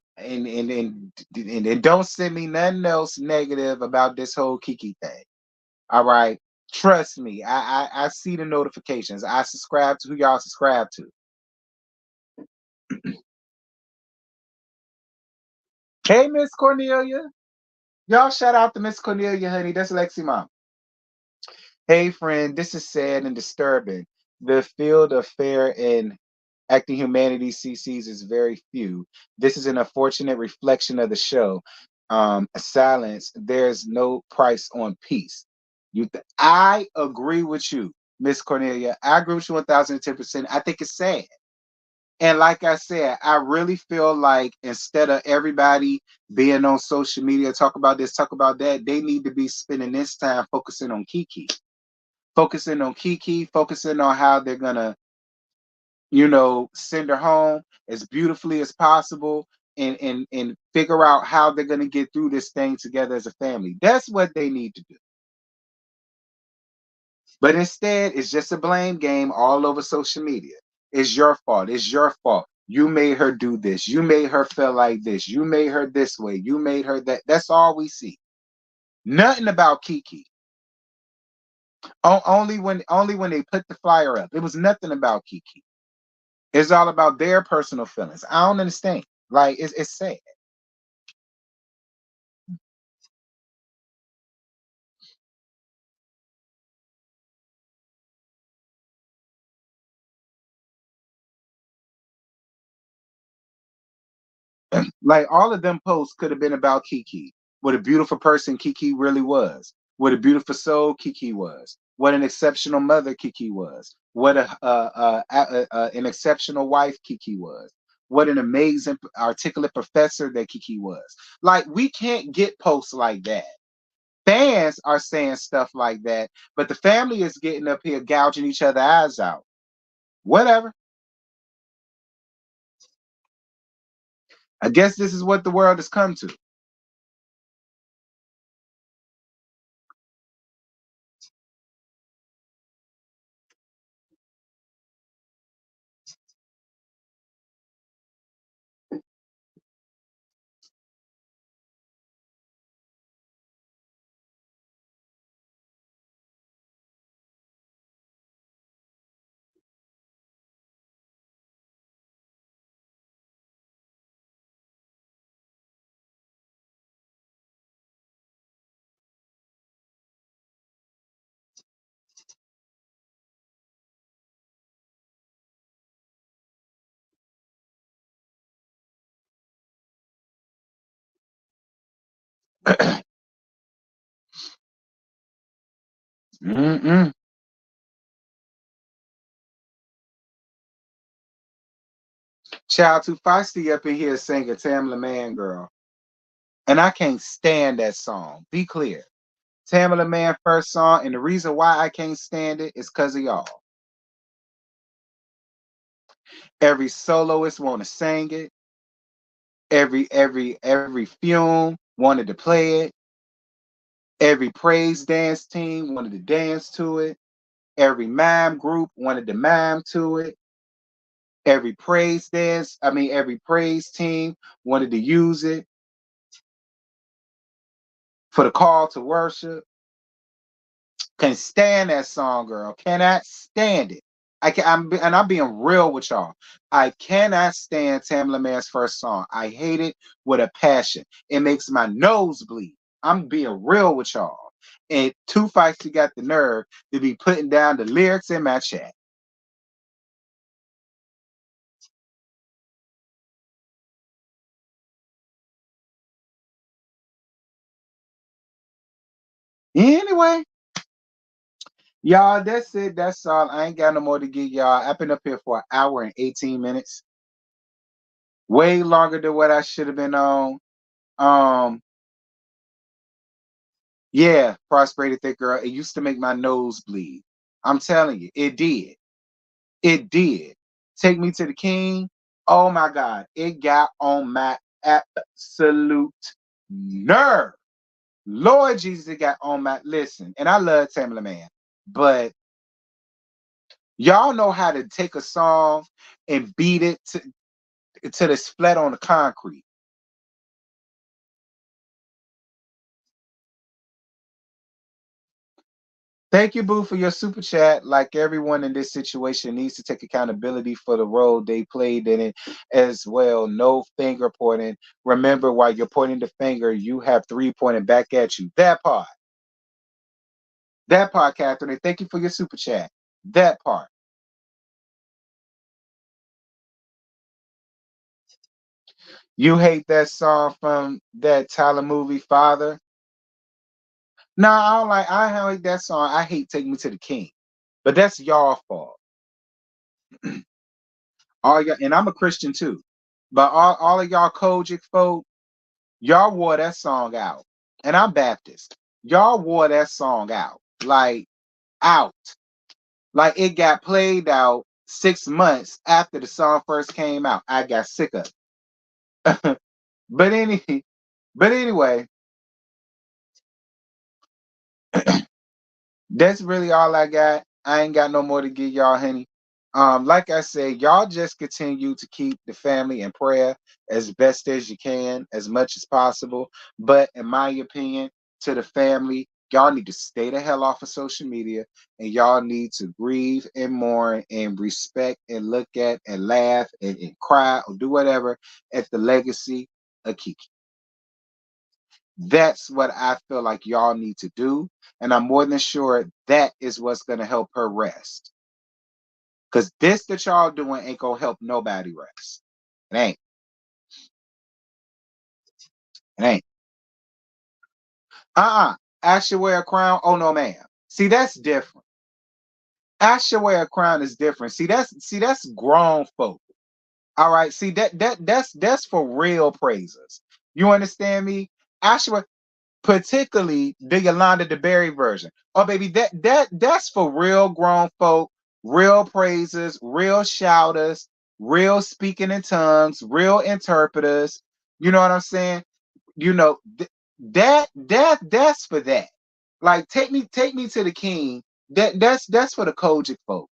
don't send me nothing else negative about this whole Kiki thing. All right. Trust me. I see the notifications. I subscribe to who y'all subscribe to. Hey, Miss Cornelia. Y'all shout out to Miss Cornelia, honey. That's Lexi Mom. Hey, friend. This is sad and disturbing. The field of fair and acting humanities CCs is very few. This is an unfortunate reflection of the show. Silence. There's no price on peace. I agree with you, Miss Cornelia. I agree with you 1010%. I think it's sad. And like I said, I really feel like instead of everybody being on social media, talk about this, talk about that, they need to be spending this time focusing on Kiki. Focusing on Kiki, focusing on how they're gonna, send her home as beautifully as possible and figure out how they're gonna get through this thing together as a family. That's what they need to do. But instead, it's just a blame game all over social media. It's your fault. It's your fault. You made her do this. You made her feel like this. You made her this way. You made her that. That's all we see. Nothing about Kiki. Only when they put the flyer up. It was nothing about Kiki. It's all about their personal feelings. I don't understand. Like it's sad. Like all of them posts could have been about Kiki. What a beautiful person Kiki really was. What a beautiful soul Kiki was. What an exceptional mother Kiki was. What an exceptional wife Kiki was. what an amazing, articulate professor that Kiki was. Like, we can't get posts like that. Fans are saying stuff like that, but the family is getting up here gouging each other eyes out. Whatever. I guess this is what the world has come to. Mm-mm. Child Too Feisty up in here singing Tamla Man Girl. And I can't stand that song. Be clear. Tamla Man first song, and the reason why I can't stand it is because of y'all. Every soloist want to sing it. Every fume wanted to play it. Every praise dance team wanted to dance to it. Every mime group wanted to mime to it. Every every praise team wanted to use it for the call to worship. Can't stand that song, girl. Cannot stand it. I'm being real with y'all. I cannot stand Tamla Man's first song. I hate it with a passion. It makes my nose bleed. I'm being real with y'all. And Two Fights, you got the nerve to be putting down the lyrics in my chat. Anyway, y'all, that's it. That's all. I ain't got no more to give y'all. I've been up here for an hour and 18 minutes. Way longer than what I should have been on. Um, Yeah, Prosperity Thick Girl. It used to make my nose bleed. I'm telling you, it did. It did. Take Me to the King. Oh my God. It got on my absolute nerve. Lord Jesus, it got on my listen. And I love Tamala Man. But y'all know how to take a song and beat it to the splat on the concrete. Thank you, Boo, for your super chat. Like everyone in this situation needs to take accountability for the role they played in it as well. No finger pointing. Remember, while you're pointing the finger, you have three pointing back at you. That part. That part, Catherine. And thank you for your super chat. That part. You hate that song from that Tyler movie, Father? No, I don't hate that song. I hate Take Me to the King. But that's y'all fault. All y'all, and I'm a Christian too. But all of y'all Kojic folk, y'all wore that song out. And I'm Baptist. Y'all wore that song out. Like, out. Like, it got played out 6 months after the song first came out. I got sick of it. but any but anyway, that's really all I got. I ain't got no more to give y'all, honey. Like I said, y'all just continue to keep the family in prayer as best as you can, as much as possible. But in my opinion, to the family, y'all need to stay the hell off of social media, and y'all need to grieve and mourn and respect and look at and laugh and cry or do whatever at the legacy of Kiki. That's what I feel like y'all need to do. And I'm more than sure that is what's going to help her rest. Because this that y'all doing ain't going to help nobody rest. It ain't. It ain't. I should wear a crown. Oh, no, ma'am. See, that's different. I should wear a crown is different. See, that's grown folk. All right, see that's for real praisers. You understand me? Actually, particularly the Yolanda DeBerry version. Oh, baby, that's for real grown folk, real praisers, real shouters, real speaking in tongues, real interpreters. You know what I'm saying? You know that's for that. Like take me to the king. That's for the Kojic folk.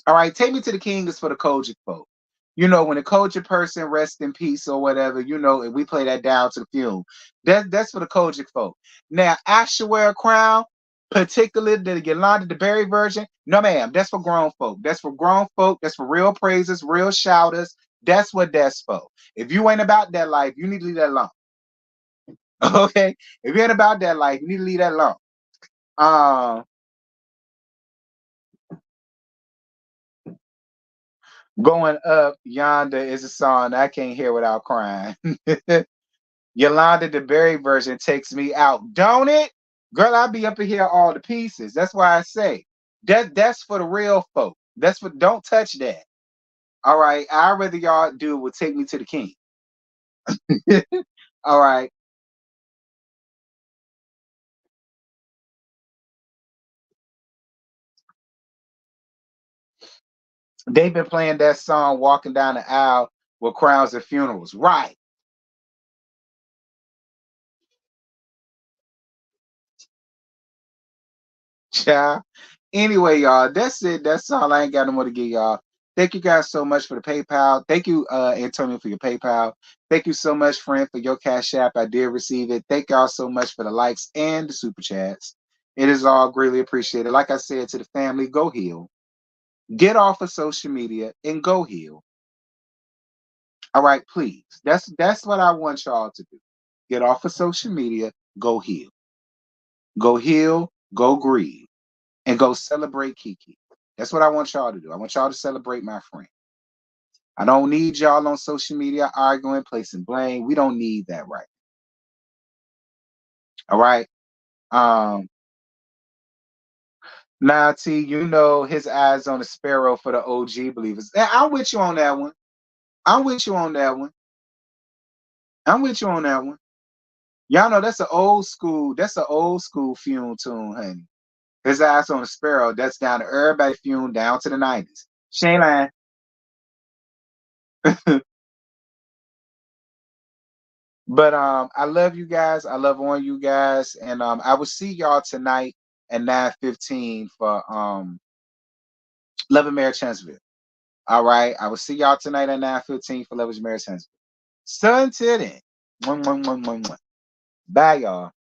All right, take me to the king is for the Kojic folk. You know, when a Kojic person rest in peace or whatever, you know, if we play that down to the fume, that's for the Kojic folk. Now, Actual Crown, particularly the Yolanda DeBerry version, no ma'am, that's for grown folk. That's for grown folk. That's for real praisers, real shouters. That's what that's for. If you ain't about that life, you need to leave that alone. Okay? If you ain't about that life, you need to leave that alone. Um, Going up yonder is a song I can't hear without crying. Yolanda the Berry version takes me out, don't it? Girl, I be up in here all the pieces. That's why I say that's for the real folk. That's for don't touch that. All right. I'd rather y'all do it would take me to the king. All right. They've been playing that song walking down the aisle with crowns at funerals. Right. Child. Anyway, y'all, that's it. That's all. I ain't got no more to give y'all. Thank you guys so much for the PayPal. Thank you, Antonio, for your PayPal. Thank you so much, friend, for your Cash App. I did receive it. Thank y'all so much for the likes and the super chats. It is all greatly appreciated. Like I said to the family, go heal. Get off of social media and go heal. All right, please. That's what I want y'all to do. Get off of social media, go heal. Go heal, go grieve, and go celebrate Kiki. That's what I want y'all to do. I want y'all to celebrate my friend. I don't need y'all on social media arguing, placing blame. We don't need that right. All right. Um, Now T, you know his eyes on the sparrow for the OG believers. I'm with you on that one. I'm with you on that one. I'm with you on that one. Y'all know that's an old school fume tune, honey. His eyes on the sparrow, that's down to everybody fume down to the 90s. Shane line. But I love you guys. I love on you guys. And I will see y'all tonight at 9:15 for Love and Marriage Huntsville. All right. I will see y'all tonight at 9:15 for Love and Marriage Huntsville. So until then. Mwah, mwah, mwah, mwah, mwah. Bye, y'all.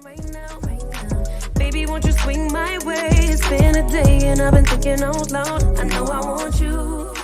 Right now. Baby, won't you swing my way? It's been a day and I've been thinking out loud. I know I want you.